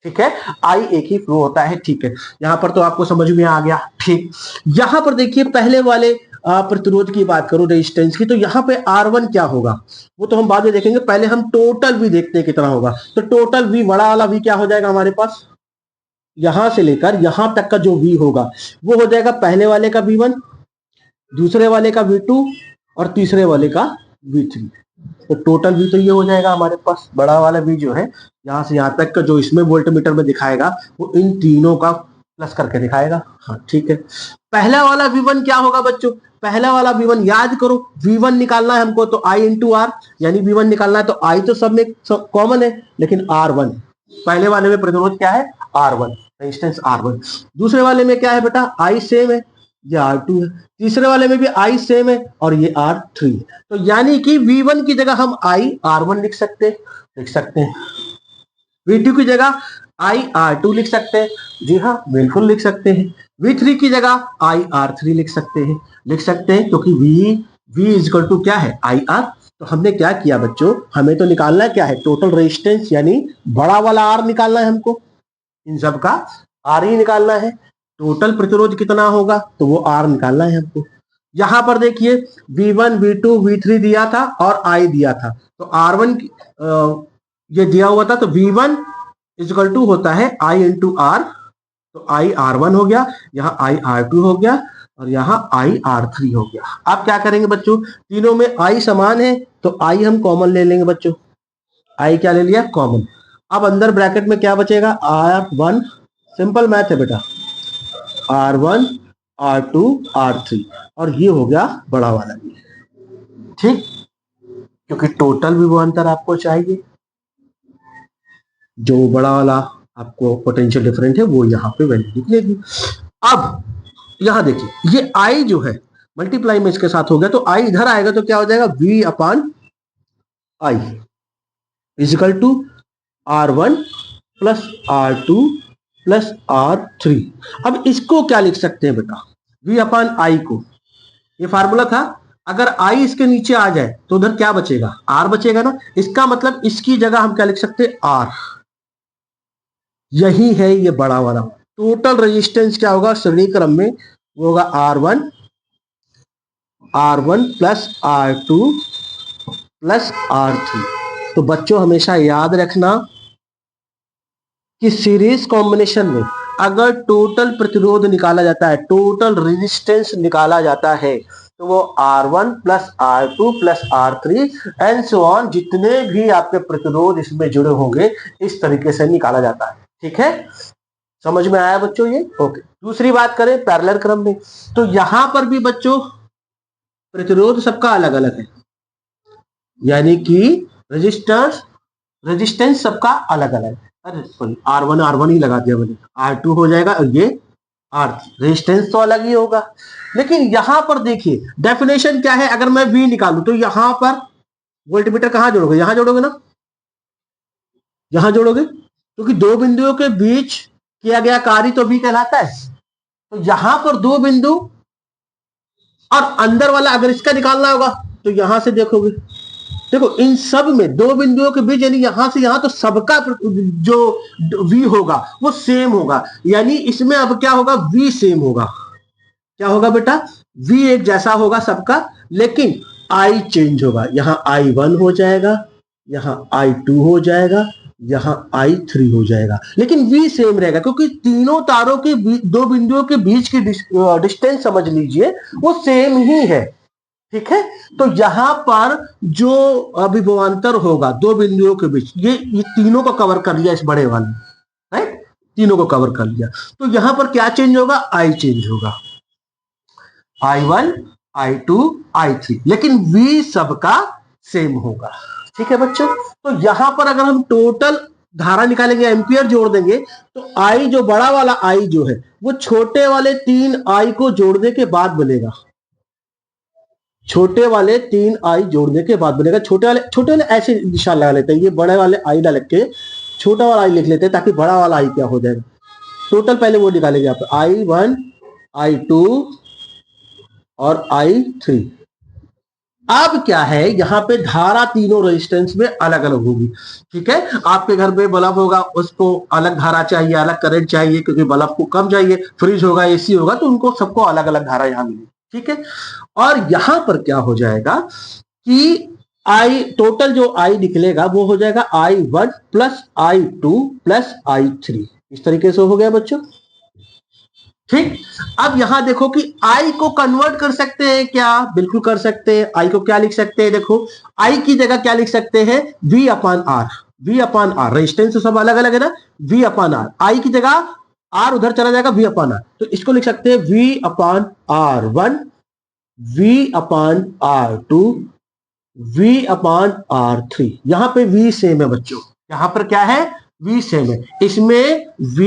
ठीक है, I एक ही फ्लो होता है। ठीक है, यहां पर तो आपको समझ में आ गया। ठीक, यहां पर देखिए पहले वाले प्रतिरोध की बात करूं, रेजिस्टेंस की, तो यहां पे R1 क्या होगा वो तो हम बाद में देखेंगे, पहले हम टोटल V देखते हैं कितना होगा। तो टोटल V, बड़ा वाला V क्या हो जाएगा हमारे पास, यहां से लेकर यहां तक का जो V होगा वो हो जाएगा पहले वाले का V1, दूसरे वाले का V2 और तीसरे वाले का V3। तो टोटल V तो ये हो जाएगा हमारे पास, बड़ा वाला V जो है यहां से यहां तक का जो इसमें वोल्टमीटर में दिखाएगा वो इन तीनों का प्लस करके दिखाएगा। हाँ ठीक है, पहला वाला V1 क्या होगा बच्चों, पहला वाला V1 याद करो, V1 निकालना है हमको तो I इंटू आर, यानी V1 निकालना है तो I तो सब में कॉमन है, लेकिन R1 पहले वाले में प्रतिरोध क्या है, R1, रेजिस्टेंस R1। दूसरे वाले में क्या है बेटा, I सेम है, ये R2 है। तीसरे वाले में भी I सेम है और ये R3 है। तो यानी कि V1 की जगह हम I R1 लिख सकते हैं, V2 की जगह I R2 लिख सकते हैं, जी हाँ बिल्कुल लिख सकते हैं। V3 की जगह I R3 लिख सकते हैं, क्योंकि V इक्वल टू क्या है, I R। तो हमने क्या किया बच्चों, हमें तो निकालना क्या है, टोटल रेजिस्टेंस, यानी बड़ा वाला R निकालना है हमको, इन सब का R ही निकालना है। टोटल प्रतिरोध कितना होगा तो वो R निकालना है हमको। यहां पर देखिए V1, V2, V3 दिया था और I दिया था, तो R1 ये दिया हुआ था, तो V1 इक्वल टू होता है I इंटू R, तो I R1 हो गया, यहाँ I R2 हो गया और यहाँ I R3 हो गया। आप क्या करेंगे बच्चों, तीनों में I समान है तो I हम कॉमन ले लेंगे बच्चों, I क्या ले लिया, कॉमन। अब अंदर ब्रैकेट में क्या बचेगा, R1, सिंपल मैथ है बेटा, R1, R2, R3, और ये हो गया बड़ा वाला भी। ठीक, क्योंकि टोटल भी वो अंतर आपको चाहिए, जो बड़ा वाला आपको पोटेंशियल डिफरेंस है वो यहाँ पे वैल्यू निकलेगी। अब यहां देखिए ये I जो है मल्टीप्लाई में इसके साथ हो गया, तो I इधर आएगा तो क्या हो जाएगा, V upon I equal to R1 plus R2 plus R3। अब इसको क्या लिख सकते हैं बेटा, V अपॉन I को, ये फार्मूला था, अगर I इसके नीचे आ जाए तो उधर क्या बचेगा, R बचेगा ना, इसका मतलब इसकी जगह हम क्या लिख सकते हैं, R। यही है ये बड़ा वाला टोटल रेजिस्टेंस क्या होगा श्रेणी क्रम में, वो होगा R1 plus R2 plus R3। तो बच्चों हमेशा याद रखना कि सीरीज कॉम्बिनेशन में अगर टोटल प्रतिरोध निकाला जाता है, टोटल रेजिस्टेंस निकाला जाता है, तो वो R1 plus R2 plus R3 and so on, जितने भी आपके प्रतिरोध इसमें जुड़े होंगे इस तरीके से निकाला जाता है। ठीक है, समझ में आया बच्चों ये, ओके। दूसरी बात करें पैरेलल क्रम में, तो यहां पर भी बच्चों प्रतिरोध सबका अलग अलग है, यानी कि रेजिस्टेंस सबका अलग अलग है। अरे सॉरी, R1 ही लगा दिया मैंने, R2 हो जाएगा और ये R3, रेजिस्टेंस तो अलग ही होगा। लेकिन यहां पर देखिए डेफिनेशन क्या है, अगर मैं V निकालूं तो यहां पर वोल्टमीटर कहां जोड़ोगे, यहां जोड़ोगे ना, यहां जोड़ोगे, क्योंकि दो बिंदुओं के बीच किया गया कार्य तो V कहलाता है। तो यहां पर दो बिंदु और अंदर वाला अगर इसका निकालना होगा तो यहां से देखोगे, देखो इन सब में दो बिंदुओं के बीच, यानी यहां से यहां, तो सबका जो V होगा वो सेम होगा, यानी इसमें अब क्या होगा, V सेम होगा। क्या होगा बेटा, V एक जैसा होगा सबका, लेकिन I चेंज होगा, यहां I1 हो जाएगा, यहां I2 हो जाएगा, यहां I3 हो जाएगा, लेकिन V सेम रहेगा, क्योंकि तीनों तारों के दो बिंदुओं के बीच की डिस्टेंस समझ लीजिए वो सेम ही है। ठीक है, तो यहां पर जो अभिभवांतर होगा दो बिंदुओं के बीच, ये तीनों को कवर कर लिया इस बड़े वाले, राइट, तीनों को कवर कर लिया। तो यहां पर क्या चेंज होगा, I चेंज होगा, I1, I2, I3, लेकिन V सबका सेम होगा। ठीक है बच्चों, तो यहां पर अगर हम टोटल धारा निकालेंगे, एम्पियर जोड़ देंगे, तो I जो बड़ा वाला I जो है वो छोटे वाले तीन I को जोड़ने के बाद बनेगा। छोटे वाले 3 आई जोड़ने के बाद बनेगा छोटे वाले ऐसे निशान लगा लेते हैं, ये बड़े वाले आई डाल के छोटा वाला आई लिख लेते हैं ताकि बड़ा वाला आई क्या हो जाएगा। टोटल पहले वो निकालेंगे आप, I1 I2 और I3। अब क्या है, यहाँ पे धारा तीनों रेजिस्टेंस में अलग अलग होगी। ठीक है, आपके घर में बल्ब होगा, उसको अलग धारा चाहिए, अलग करंट चाहिए, क्योंकि बल्ब को कम चाहिए। फ्रिज होगा, एसी होगा, तो उनको सबको अलग अलग धारा यहाँ मिलेगी। ठीक है, और यहां पर क्या हो जाएगा कि आई टोटल जो आई निकलेगा वो हो जाएगा I1 plus I2 plus I3। इस तरीके से हो गया बच्चों। ठीक, अब यहां देखो कि आई को कन्वर्ट कर सकते हैं क्या? बिल्कुल कर सकते हैं। आई को क्या लिख सकते हैं? देखो, आई की जगह क्या लिख सकते हैं? V upon R. V upon R, resistance तो सब अलग अलग है ना, V अपान आर। आई की जगह आर उधर चला जाएगा, V अपान आर, तो इसको लिख सकते हैं V अपान R1, V अपान R2, V अपान R3। यहां पे V सेम है बच्चों, यहां पर क्या है? V सेम है। इसमें V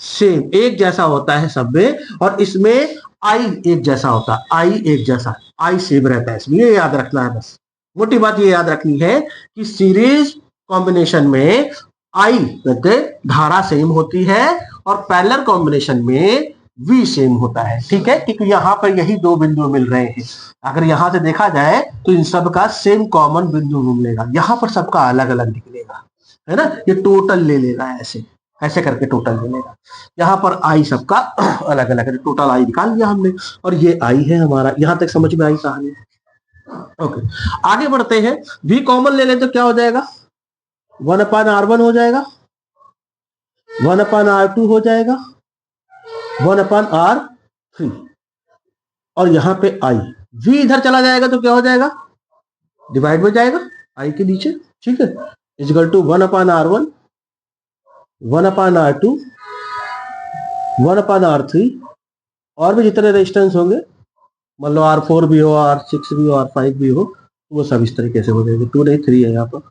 सेम एक जैसा होता है सब में, और इसमें I एक जैसा होता है, I एक जैसा, I सेम रहता है इसमें। ये याद रखना है, बस मोटी बात ये याद रखनी है कि सीरीज कॉम्बिनेशन में I कहते धारा सेम होती है और पैरेलल कॉम्बिनेशन में V सेम होता है। ठीक है, क्योंकि यहां पर यही दो बिंदु मिल रहे हैं। अगर यहां से देखा जाए तो इन सब का सेम कॉमन बिंदु मिलेगा, यहां पर सबका अलग अलग निकलेगा, है ना। ये टोटल ले लेगा, ऐसे ऐसे करके टोटल ले लेगा। यहाँ पर आई सबका अलग अलग है, टोटल आई निकाल लिया हमने, और ये आई है हमारा। यहां तक समझ में आई कहानी? ओके, आगे बढ़ते हैं। V कॉमन ले लें तो क्या हो जाएगा? 1 अपान R1 हो जाएगा, 1 अपान R2 हो जाएगा, 1 अपान R3, और यहां पे आई। V इधर चला जाएगा तो क्या हो जाएगा? डिवाइड में जाएगा आई के नीचे। ठीक है, equal to 1 upon R1, 1 upon R2, 1 upon R3, और भी जितने रेजिस्टेंस होंगे, मान लो R4 भी हो, R6 भी हो, R5 भी हो, वो सब इस तरीके से हो जाएंगे। 2 नहीं 3 है यहाँ पर।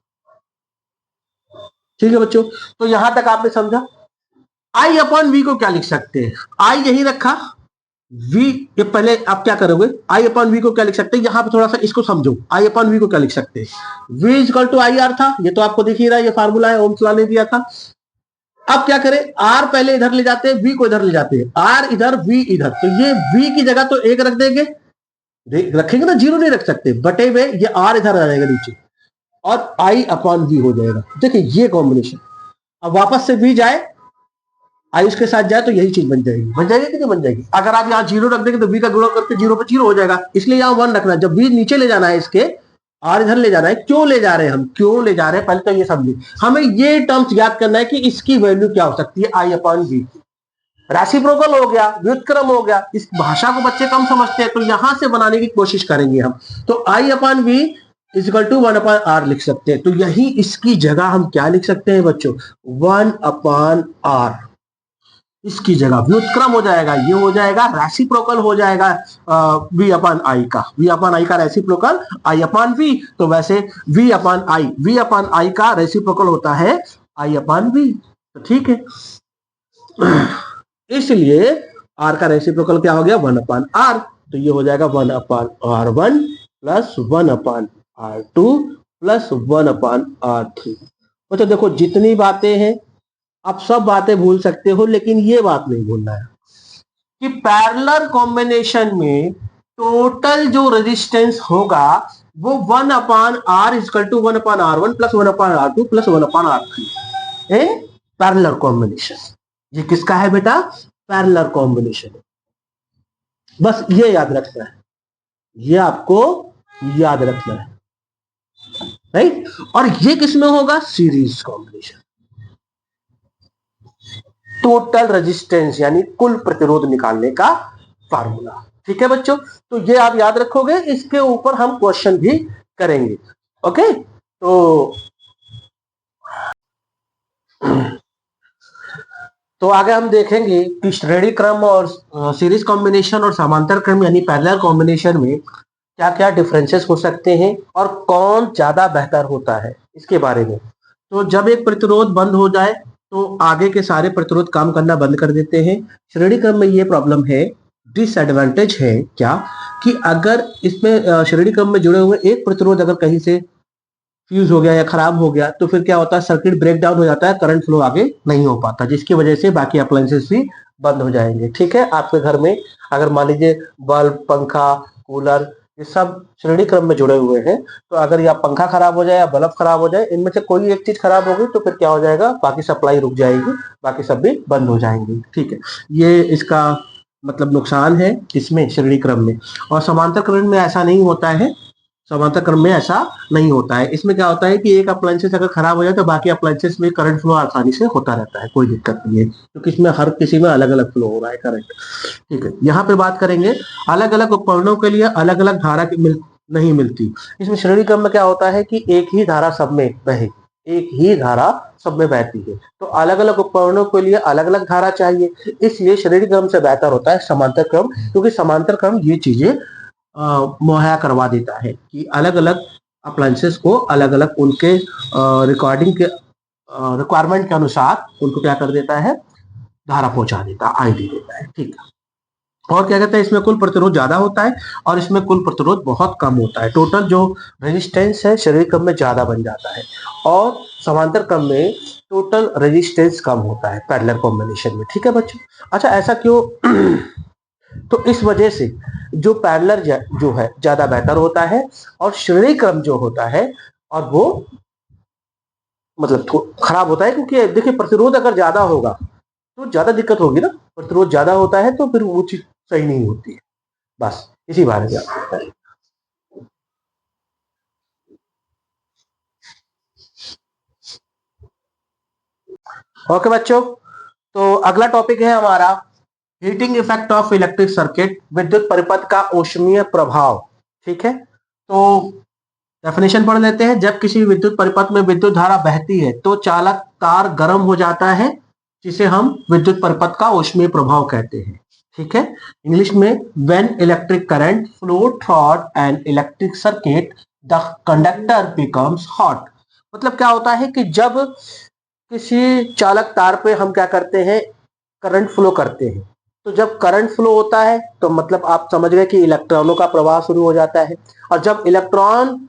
ठीक है बच्चों, तो यहां तक आपने समझा। I अपॉन V को क्या लिख सकते हैं? I यही रखा, V ये पहले आप क्या करोगे? I अपॉन V को क्या लिख सकते हैं? यहां पे थोड़ा सा इसको समझो। I अपॉन V को क्या लिख सकते हैं? V इक्वल टू IR था, ये तो आपको दिख ही रहा है, ये फार्मूला है, ओम्स लॉ ने दिया था। अब क्या करें? R पहले इधर ले जाते हैं, V को इधर ले जाते हैं, R इधर V इधर, तो ये V की जगह तो 1 रख देंगे, रखेंगे ना, 0 नहीं रख सकते, बटे में ये R इधर आ जाएगा नीचे, और I अपॉन V हो जाएगा। देखिए ये कॉम्बिनेशन। अब वापस से V जाए, आई उसके साथ जाए, तो यही चीज बन जाएगी। बन जाएगी कि नहीं बन जाएगी? अगर आप यहाँ 0 रख देंगे तो V का गुणा करके 0 पे 0 हो जाएगा, इसलिए यहाँ 1 रखना है। जब V नीचे ले जाना है, इसके R इधर ले जाना है। क्यों ले जा रहे हैं हम? क्यों ले जा रहे हैं पहले तो ये समझिए। हमें ये टर्म्स याद करना है कि इसकी वैल्यू क्या हो सकती है, I अपॉन V। रेसिप्रोकल हो गया, व्युत्क्रम हो गया, इस भाषा को बच्चे कम समझते हैं, तो यहां से बनाने की कोशिश करेंगे हम। तो I upon V equal to 1 upon R लिख सकते हैं। तो यही इसकी जगह हम क्या लिख सकते हैं बच्चों? 1 अपॉन R। इसकी जगह व्युत्क्रम हो जाएगा, ये हो जाएगा रेसिप्रोकल हो जाएगा V अपॉन I का। V अपॉन I का रेसिप्रोकल I अपॉन V, तो वैसे V अपॉन I का रेसिप्रोकल होता है I अपॉन V। तो ठीक है, इसलिए R का रेसिप्रोकल क्या हो गया? 1 अपॉन R। तो ये हो जाएगा 1 upon R1 plus 1 upon R2 plus 1 upon R3। तो देखो जितनी बातें हैं, आप सब बातें भूल सकते हो, लेकिन ये बात नहीं भूलना है कि पैरेलल कॉम्बिनेशन में टोटल जो रेजिस्टेंस होगा वो 1 upon R equal to 1 upon R1 plus 1 upon R2 plus 1 upon R3 है। पैरेलल कॉम्बिनेशन ये किसका है बेटा? Parallel combination. बस ये याद रखना है, ये आपको याद रखना है, राइट। और ये किसमें होगा? Series combination. टोटल रेजिस्टेंस यानी कुल प्रतिरोध निकालने का फार्मूला। ठीक है बच्चों, तो ये आप याद रखोगे, इसके ऊपर हम क्वेश्चन भी करेंगे। ओके, तो आगे हम देखेंगे कि श्रेणी क्रम और सीरीज कॉम्बिनेशन और समांतर क्रम यानी पैरेलल कॉम्बिनेशन में क्या क्या डिफरेंसेस हो सकते हैं और कौन ज्यादा बेहतर होता है, इसके बारे में। तो जब एक प्रतिरोध बंद हो जाए तो आगे के सारे प्रतिरोध काम करना बंद कर देते हैं। श्रेणी क्रम में ये प्रॉब्लम है डिसएडवांटेज है क्या कि अगर इसमें श्रेणी क्रम में जुड़े हुए एक प्रतिरोध अगर कहीं से फ्यूज हो गया या खराब हो गया तो फिर क्या होता है, सर्किट ब्रेक डाउन हो जाता है, करंट फ्लो आगे नहीं हो पाता, जिसकी वजह से बाकी अप्लायंसेस भी बंद हो जाएंगे। ठीक है, आपके घर में अगर मान लीजिए बल्ब, पंखा, कूलर ये सब श्रेणी क्रम में जुड़े हुए हैं, तो अगर या पंखा खराब हो जाए या बल्ब खराब हो जाए, इनमें से कोई एक चीज खराब हो गई तो फिर क्या हो जाएगा, बाकी सप्लाई रुक जाएगी, बाकी सब भी बंद हो जाएंगे। ठीक है, ये इसका मतलब नुकसान है इसमें श्रेणी क्रम में। और समांतर क्रम में ऐसा नहीं होता है, समांतर क्रम में ऐसा नहीं होता है। इसमें क्या होता है कि एक अप्लायंसेस अगर खराब हो जाए तो बाकी अप्लायंसेस में करंट फ्लो आसानी से होता रहता है, कोई दिक्कत नहीं है, क्योंकि इसमें हर किसी में अलग अलग फ्लो हो रहा है करंट। ठीक है, यहाँ पे बात करेंगे अलग अलग उपकरणों के लिए अलग अलग धारा नहीं मिलती। इसमें श्रेणी क्रम में क्या होता है कि एक ही धारा सब में बहे, एक ही धारा सब में बहती है, तो अलग अलग उपकरणों के लिए अलग अलग धारा चाहिए, इसलिए श्रेणी क्रम से बेहतर होता है समांतर क्रम, क्योंकि समांतर क्रम ये चीजें मुहैया करवा देता है कि अलग अलग अप्लायंसेस को अलग अलग उनके रिकॉर्डिंग के रिक्वायरमेंट के अनुसार उनको क्या कर देता है, धारा पहुंचा देता है, आईडी देता है। ठीक है, और क्या कहते हैं, इसमें कुल प्रतिरोध ज्यादा होता है और इसमें कुल प्रतिरोध बहुत कम होता है। टोटल जो रेजिस्टेंस है श्रेणी क्रम में ज्यादा बन जाता है और समांतर क्रम में टोटल रेजिस्टेंस कम होता है पैरेलल कॉम्बिनेशन में। ठीक है बच्चों, अच्छा ऐसा क्यों? तो इस वजह से जो पैरेलल जो है ज्यादा बेहतर होता है और श्रेणी क्रम जो होता है और वो मतलब खराब होता है, क्योंकि देखिए प्रतिरोध अगर ज्यादा होगा तो ज्यादा दिक्कत होगी ना, प्रतिरोध ज्यादा होता है तो फिर वो चीज सही नहीं होती है। बस इसी बारे में आप बताइए। ओके बच्चों, तो अगला टॉपिक है हमारा heating effect of electric circuit, विद्युत परिपथ का ऊष्मीय प्रभाव। ठीक है, तो डेफिनेशन पढ़ लेते हैं। जब किसी विद्युत परिपथ में विद्युत धारा बहती है तो चालक तार गर्म हो जाता है, जिसे हम विद्युत परिपथ का ऊष्मीय प्रभाव कहते हैं। ठीक है, इंग्लिश में when electric current flow through an electric circuit the conductor becomes hot. मतलब क्या होता है कि जब किसी चालक तार पे हम क्या करते हैं, करंट फ्लो करते हैं, तो जब करंट फ्लो होता है तो मतलब आप समझ गए कि इलेक्ट्रॉनों का प्रवाह शुरू हो जाता है, और जब इलेक्ट्रॉन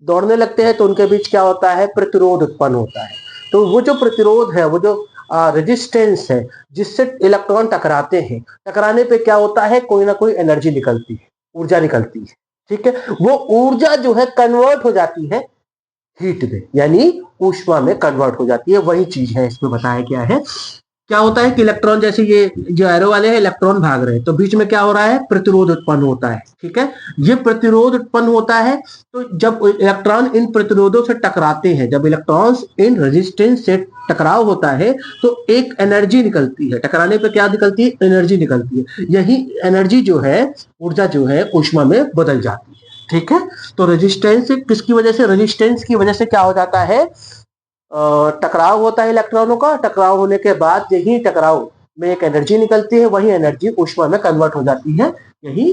दौड़ने लगते हैं तो उनके बीच क्या होता है, प्रतिरोध उत्पन्न होता है। तो वो जो प्रतिरोध है, वो जो रेजिस्टेंस है जिससे इलेक्ट्रॉन टकराते हैं, टकराने पे क्या होता है, कोई ना कोई एनर्जी निकलती है, ऊर्जा निकलती है। ठीक है, वो ऊर्जा जो है कन्वर्ट हो जाती है हीट में, यानी ऊष्मा में कन्वर्ट हो जाती है। वही चीज है इसमें बताया गया है। क्या होता है कि इलेक्ट्रॉन, जैसे ये जो एरो वाले हैं इलेक्ट्रॉन भाग रहे हैं, तो बीच में क्या हो रहा है, प्रतिरोध उत्पन्न होता है। ठीक है, ये प्रतिरोध उत्पन्न होता है, तो जब इलेक्ट्रॉन इन प्रतिरोधों से टकराते हैं, जब इलेक्ट्रॉन्स इन रेजिस्टेंस से टकराव होता है तो एक एनर्जी निकलती है, टकराने पे क्या निकलती है, एनर्जी निकलती है। यही एनर्जी जो है, ऊर्जा जो है, ऊष्मा में बदल जाती है। ठीक है, तो रेजिस्टेंस किसकी वजह से, रेजिस्टेंस की वजह से क्या हो जाता है, टकराव होता है इलेक्ट्रॉनों का। टकराव होने के बाद यही टकराव में एक एनर्जी निकलती है, वही एनर्जी ऊष्मा में कन्वर्ट हो जाती है। यही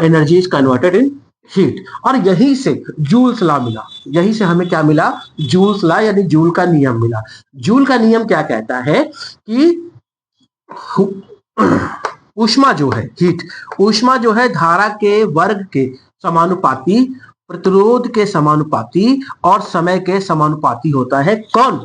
energy is converted in heat, और यही से जूल्स लॉ मिला। यही से हमें क्या मिला, जूल्स लॉ, यानी जूल का नियम मिला। जूल का नियम क्या कहता है कि ऊष्मा जो है, हीट, ऊष्मा जो है धारा के वर्ग के समानुपाती, प्रतिरोध के समानुपाती और समय के समानुपाती होता है। कौन,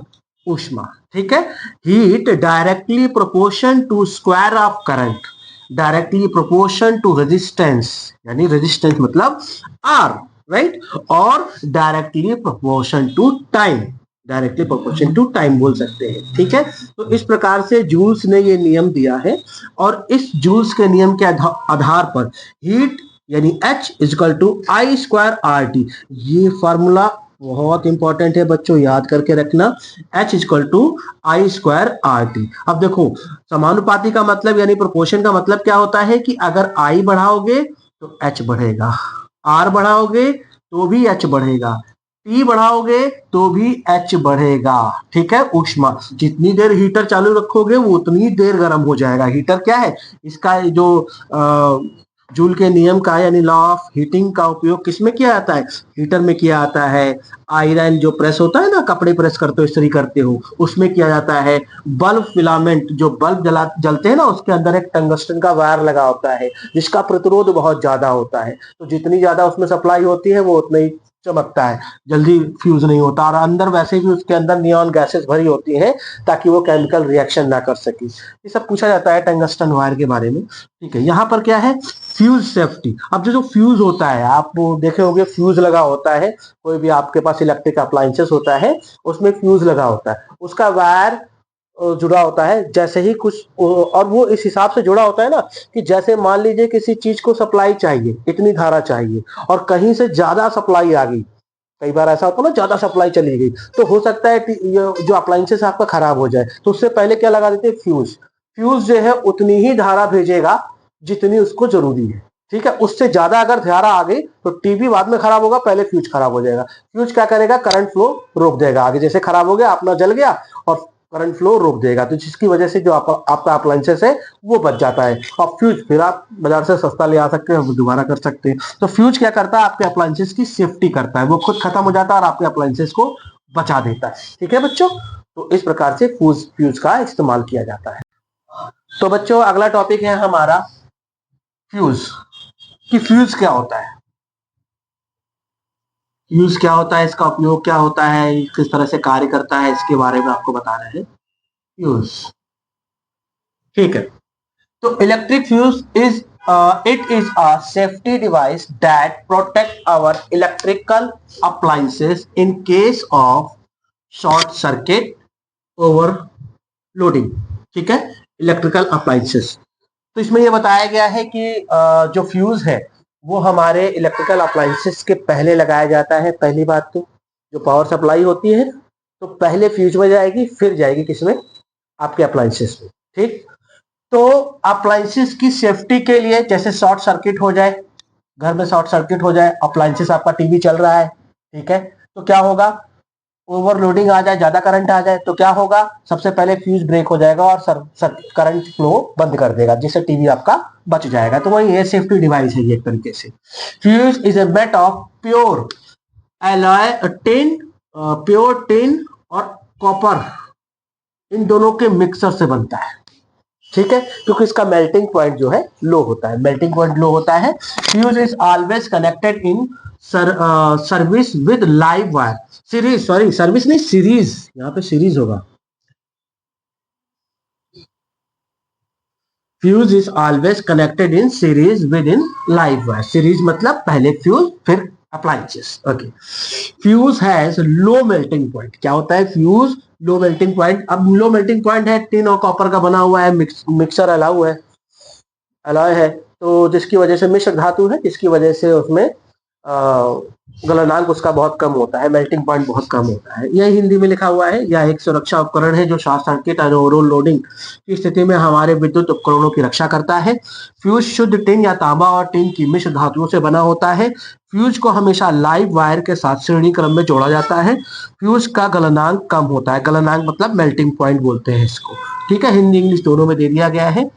ऊष्मा। ठीक है, heat directly proportion to square of current, directly proportion to resistance, यानी रेजिस्टेंस मतलब आर, राइट, और directly proportion to time, directly proportion to time बोल सकते हैं। ठीक है, तो इस प्रकार से जूल्स ने ये नियम दिया है, और इस जूल्स के नियम के आधार पर हीट यानी H equal to I square R T, ये फॉर्मूला बहुत इंपॉर्टेंट है बच्चों, याद करके रखना। H equal to I square R T. अब देखो, समानुपाती का मतलब यानी प्रोपोर्शन का मतलब क्या होता है कि अगर I बढ़ाओगे तो H बढ़ेगा, R बढ़ाओगे तो भी H बढ़ेगा, T बढ़ाओगे तो भी H बढ़ेगा। ठीक है, ऊष्मा जितनी देर हीटर चालू रखोगे वो उतनी देर गर्म हो जाएगा। हीटर क्या है, इसका जो जूल के नियम का यानी लॉ ऑफ हीटिंग का उपयोग किसमें किया जाता है? हीटर में किया जाता है। आयरन जो प्रेस होता है ना, कपड़े प्रेस करते हो, इस्त्री करते हो, उसमें किया जाता है। बल्ब फिलामेंट, जो बल्ब जलते हैं ना, उसके अंदर एक टंगस्टन का वायर लगा होता है जिसका प्रतिरोध बहुत ज्यादा होता है, तो जितनी ज्यादा उसमें सप्लाई होती है वो उतना ही चमकता है, जल्दी फ्यूज नहीं होता। और अंदर वैसे भी उसके अंदर नियॉन गैसेस भरी होती हैं ताकि वो केमिकल रिएक्शन ना कर सके। ये सब पूछा जाता है टंगस्टन वायर के बारे में। ठीक है, यहाँ पर क्या है? Fuse safety. अब जो फ्यूज होता है, आप देखे होंगे फ्यूज लगा होता है, कोई भी आपके पास इलेक्ट्रिक अप्लायंसेस होता है उसमें फ्यूज लगा होता है, उसका वायर जुड़ा होता है जैसे ही कुछ, और वो इस हिसाब से जुड़ा होता है ना कि जैसे मान लीजिए किसी चीज को सप्लाई चाहिए, इतनी धारा चाहिए, और कहीं से ज्यादा सप्लाई आ गई, कई बार ऐसा होता है ना, ज्यादा सप्लाई चली गई, तो हो सकता है कि ये जो अप्लायंसेस आपका खराब हो जाए, तो उससे पहले क्या लगा देते हैं? फ्यूज। फ्यूज जो है उतनी ही धारा भेजेगा जितनी उसको जरूरी है। ठीक है, उससे ज्यादा अगर धारा आ गई तो टीवी बाद में खराब होगा, पहले फ्यूज खराब हो जाएगा। फ्यूज क्या करेगा? करंट फ्लो रोक देगा, आगे जैसे खराब हो गया अपना जल गया और करंट फ्लो रोक देगा, तो जिसकी वजह से जो आपका अप्लायंसेस है वो बच जाता है। और फ्यूज फिर आप बाजार से सस्ता ले आ सकते हैं, दोबारा कर सकते हैं। तो फ्यूज क्या करता है? आपके अप्लायंसेस की सेफ्टी करता है, वो खुद खत्म हो जाता है और आपके अप्लायंसेस को बचा देता है। ठीक है बच्चों, तो इस प्रकार से फ्यूज का इस्तेमाल किया जाता है। तो बच्चों अगला टॉपिक है हमारा फ्यूज। कि फ्यूज क्या होता है, फ्यूज क्या होता है, इसका उपयोग क्या होता है, किस तरह से कार्य करता है, इसके बारे में आपको बता रहे हैं। फ्यूज, ठीक है। तो electric fuse is it is a safety device that protect our electrical appliances in case of short circuit overloading। ठीक है, इलेक्ट्रिकल अप्लायंसेस। तो इसमें यह बताया गया है कि जो फ्यूज है वो हमारे इलेक्ट्रिकल अप्लायंसेस के पहले लगाया जाता है। पहली बात तो जो पावर सप्लाई होती है तो पहले फ्यूज में जाएगी, फिर जाएगी किसमें? आपके अप्लायंसेस में। ठीक, तो अप्लायंसेस की सेफ्टी के लिए, जैसे शॉर्ट सर्किट हो जाए, घर में शॉर्ट सर्किट हो जाए, अप्लायंसेस आपका टीवी चल रहा है, ठीक है, तो क्या होगा? ओवरलोडिंग आ जाए, ज्यादा करंट आ जाए तो क्या होगा? सबसे पहले फ्यूज ब्रेक हो जाएगा और करंट फ्लो बंद कर देगा, जिससे टीवी आपका बच जाएगा। तो वही ये सेफ्टी डिवाइस है ये एक तरीके से। Fuse is a made of pure alloy tin, pure tin और कॉपर, इन दोनों के मिक्सर से बनता है। ठीक है, क्योंकि इसका मेल्टिंग पॉइंट जो है लो होता है, मेल्टिंग पॉइंट लो होता है। Fuse is always connected in service with live wire series, sorry service नहीं सीरीज, यहाँ पे सीरीज होगा। Fuse is always connected in series with in live wire. Series मतलब पहले फ्यूज फिर appliances. Okay, fuse has low melting point. क्या होता है? Fuse low melting point. अब लो मेल्टिंग पॉइंट है, टिन और कॉपर का बना हुआ है, मिक्सर अलाउ है, अलॉय है, तो जिसकी वजह से मिश्र धातु है, जिसकी वजह से उसमें गलनांक उसका बहुत कम होता है, मेल्टिंग पॉइंट बहुत कम होता है। यह हिंदी में लिखा हुआ है। यह एक सुरक्षा उपकरण है जो शॉर्ट सर्किट और ओवरलोडिंग की स्थिति में हमारे विद्युत उपकरणों की रक्षा करता है। फ्यूज शुद्ध टिन या तांबा और टिन की मिश्र धातुओं से बना होता है। फ्यूज को हमेशा लाइव वायर के साथ श्रेणी क्रम में जोड़ा जाता है। फ्यूज का गलनांक कम होता है, गलनांक मतलब मेल्टिंग पॉइंट बोलते हैं इसको। ठीक है, हिंदी इंग्लिश दोनों में दे दिया गया है।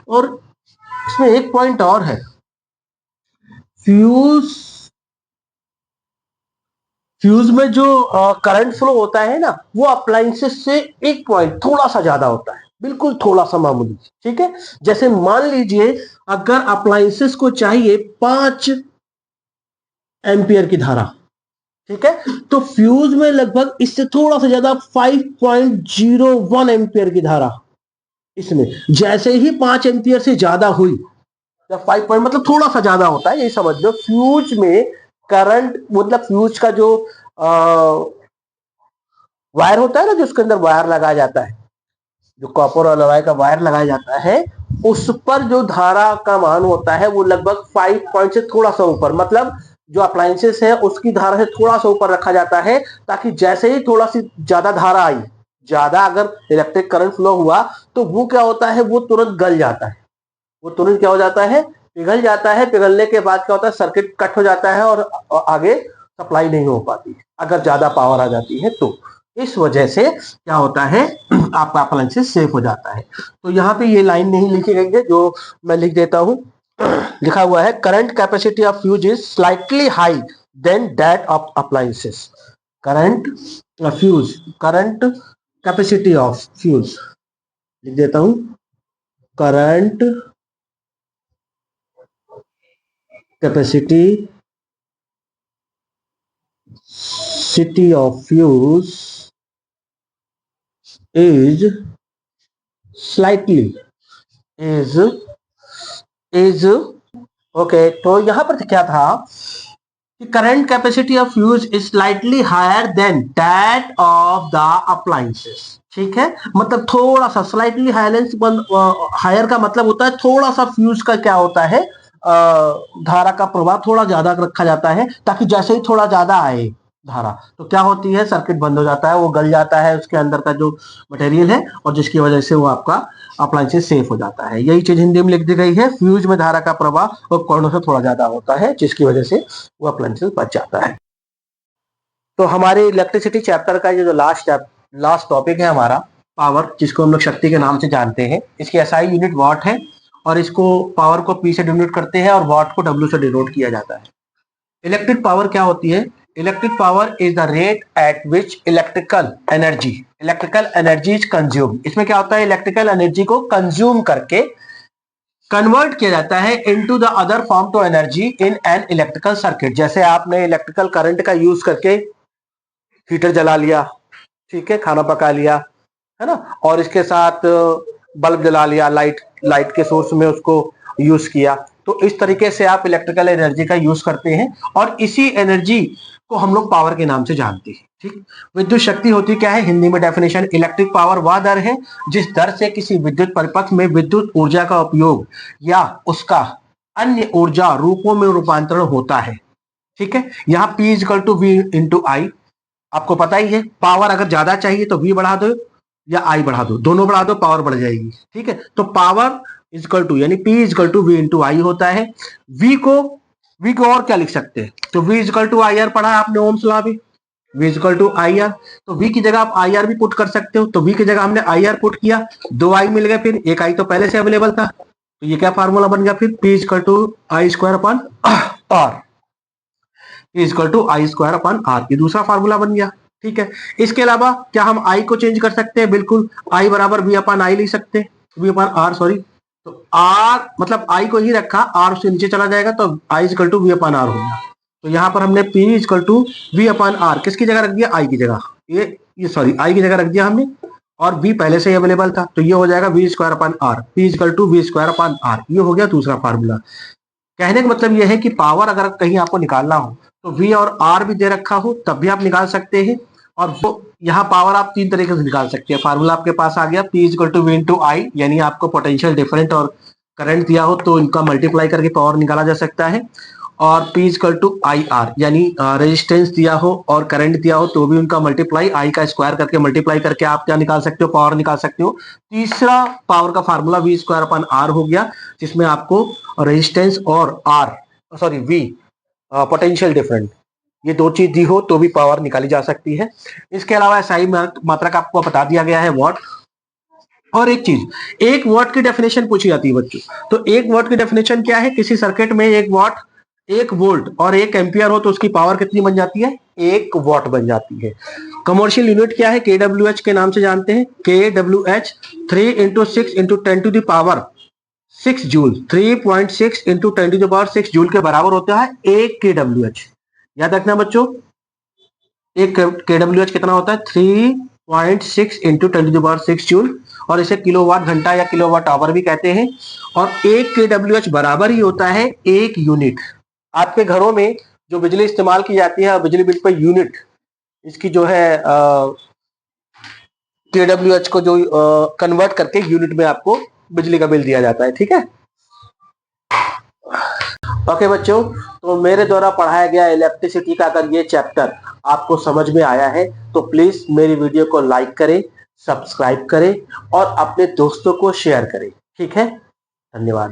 और इसमें एक पॉइंट और है, फ्यूज फ्यूज में जो करंट फ्लो होता है ना, वो अप्लायंसेस से एक पॉइंट थोड़ा सा ज्यादा होता है, बिल्कुल थोड़ा सा मामूली। ठीक है, जैसे मान लीजिए अगर अप्लायंसेस को चाहिए 5 एम्पियर की धारा, ठीक है, तो फ्यूज में लगभग इससे थोड़ा सा ज्यादा 5.01 एम्पियर की धारा। इसमें जैसे ही 5 एम्पियर से ज्यादा हुई, जब 5 पॉइंट मतलब थोड़ा सा ज्यादा होता है, यही समझ लो। फ्यूज में करंट मतलब फ्यूज का जो वायर होता है ना, जो उसके अंदर वायर लगाया जाता है, जो कॉपर और अलॉय का वायर लगाया जाता है, उस पर जो धारा का मान होता है वो लगभग 5 पॉइंट से थोड़ा सा ऊपर, मतलब जो अप्लायंसेस है उसकी धारा से थोड़ा सा ऊपर रखा जाता है, ताकि जैसे ही थोड़ा सी ज्यादा धारा आई, ज्यादा अगर इलेक्ट्रिक करंट फ्लो हुआ, तो वो क्या होता है? वो तुरंत गल जाता है, वो तुरंत क्या हो जाता है? पिघल जाता है। पिघलने के बाद क्या होता है? सर्किट कट हो जाता है और आगे सप्लाई नहीं हो पाती अगर ज्यादा पावर आ जाती है तो। इस वजह से क्या होता है? आपका अप्लायंसेस सेफ हो जाता है। तो यहाँ पे ये लाइन नहीं लिखी गई है, जो मैं लिख देता हूँ। लिखा हुआ है current capacity of fuse is slightly high than that of appliances. Current fuse, current capacity of fuse, लिख देता हूं, current capacity city of fuse is slightly is okay. तो यहां पर क्या था कि current capacity of fuse is slightly higher than that of the appliances. ठीक है, मतलब थोड़ा सा स्लाइटली हायर का मतलब होता है थोड़ा सा फ्यूज का क्या होता है, धारा का प्रवाह थोड़ा ज्यादा रखा जाता है, ताकि जैसे ही थोड़ा ज्यादा आए धारा तो क्या होती है, सर्किट बंद हो जाता है, वो गल जाता है उसके अंदर का जो मटेरियल है, और जिसकी वजह से वो आपका अप्लायंसेस सेफ हो जाता है। यही चीज हिंदी में लिख दी गई है, फ्यूज में धारा का प्रवाह उपकरणों से थोड़ा ज्यादा होता है, जिसकी वजह से वो अप्लायंसेस बच जाता है। तो हमारे इलेक्ट्रिसिटी चैप्टर का ये जो लास्ट टॉपिक है हमारा, पावर, जिसको हम लोग शक्ति के नाम से जानते हैं, इसकी एसआई यूनिट वॉट है, और इसको पावर को पी से डिनोट करते हैं और वॉट को डब्ल्यू से डिनोट किया जाता है। इलेक्ट्रिक पावर क्या होती है? Electric power is the rate at which electrical energy is consume. इसमें क्या होता है, इलेक्ट्रिकल एनर्जी को कंज्यूम करके कन्वर्ट किया जाता है into the other form to energy in an electrical circuit. जैसे आपने इलेक्ट्रिकल करंट का यूज करके हीटर जला लिया, ठीक है, खाना पका लिया, है ना, और इसके साथ बल्ब जला लिया, लाइट के सोर्स में उसको यूज किया। तो इस तरीके से आप इलेक्ट्रिकल एनर्जी का यूज करते हैं, और इसी एनर्जी को हम लोग पावर के नाम से जानते हैं। ठीक, विद्युत शक्ति होती क्या है? हिंदी में डेफिनेशन, इलेक्ट्रिक पावर वह दर है जिस दर से किसी विद्युत परिपथ में विद्युत ऊर्जा का उपयोग या उसका अन्य ऊर्जा रूपों में रूपांतरण होता है। ठीक है, यहाँ P equal to V into I, आपको पता ही है, पावर अगर ज्यादा चाहिए तो V बढ़ा दो या आई बढ़ा दो, दोनों बढ़ा दो, पावर बढ़ जाएगी। ठीक है, तो पावर इक्वल टू यानी P equal to V into I होता है। V को और क्या लिख सकते हैं? तो V equal to I R पढ़ा है आपने ओम्स लॉ भी, V equal to I R, तो V की जगह आप आई आर भी पुट कर सकते हो। तो V की जगह हमने आई आर पुट किया, 2 आई मिल गए, फिर एक आई तो पहले से अवेलेबल था, तो ये क्या फार्मूला बन गया फिर, P equal to I square upon R, equal to I square upon R, ये दूसरा फार्मूला बन गया। ठीक है, इसके अलावा क्या हम आई को चेंज कर सकते हैं? बिल्कुल, आई बराबर वी अपॉन आई लिख सकते हैं, वी अपॉन आर, सॉरी, तो आर मतलब आई को ही रखा, आर उससे नीचे चला जाएगा, तो I equal to V upon R हो गया। तो यहाँ पर हमने P equal to V upon R किसकी जगह रख दिया? आई की जगह, ये सॉरी आई की जगह रख दिया हमने, और वी पहले से ही अवेलेबल था, तो ये हो जाएगा V square upon R, P equal to V square upon R, ये हो गया दूसरा फार्मूला। कहने का मतलब यह है कि पावर अगर कहीं आपको निकालना हो तो V और R भी दे रखा हो तब भी आप निकाल सकते हैं, और वो यहाँ पावर आप 3 तरीके से निकाल सकते हैं। फार्मूला आपके पास आ गया, P equal to V into I, यानी आपको पोटेंशियल डिफरेंट और करंट दिया हो तो इनका मल्टीप्लाई करके पावर निकाला जा सकता है, और P equal to I R, यानी रेजिस्टेंस दिया हो और करंट दिया हो तो भी उनका मल्टीप्लाई, आई का स्क्वायर करके मल्टीप्लाई करके आप क्या निकाल सकते हो? पावर निकाल सकते हो। तीसरा पावर का formula V square upon R हो गया, जिसमें आपको रेजिस्टेंस और V पोटेंशियल डिफरेंट, ये 2 चीज दी हो तो भी पावर निकाली जा सकती है। इसके अलावा एसआई मात्रा का आपको बता दिया गया है वॉट। और एक चीज, 1 वॉट की डेफिनेशन पूछी जाती है बच्चों, तो 1 वॉट की डेफिनेशन क्या है? किसी सर्किट में 1 वॉट, 1 वोल्ट और 1 एम्पियर हो तो उसकी पावर कितनी बन जाती है? 1 वॉट बन जाती है। कमर्शियल यूनिट क्या है? KWH के नाम से जानते हैं। KWH 3 into 6 into 10 to the power 6 joule, 3.6 into 10 to the power 6 joule के बराबर होता है 1 KWH। याद रखना बच्चों, एक KWH कितना होता है? 3.6 into 10 to the power 6 joule, और इसे किलोवाट घंटा या किलोवाट आवर भी कहते हैं। और 1 KWH बराबर ही होता है 1 यूनिट। आपके घरों में जो बिजली इस्तेमाल की जाती है, बिजली बिल पर यूनिट, इसकी जो है KWH को जो कन्वर्ट करके यूनिट में आपको बिजली का बिल दिया जाता है। ठीक है, ओके बच्चों, तो मेरे द्वारा पढ़ाया गया इलेक्ट्रिसिटी का अगर ये चैप्टर आपको समझ में आया है तो प्लीज मेरी वीडियो को लाइक करें, सब्सक्राइब करें और अपने दोस्तों को शेयर करें। ठीक है, धन्यवाद।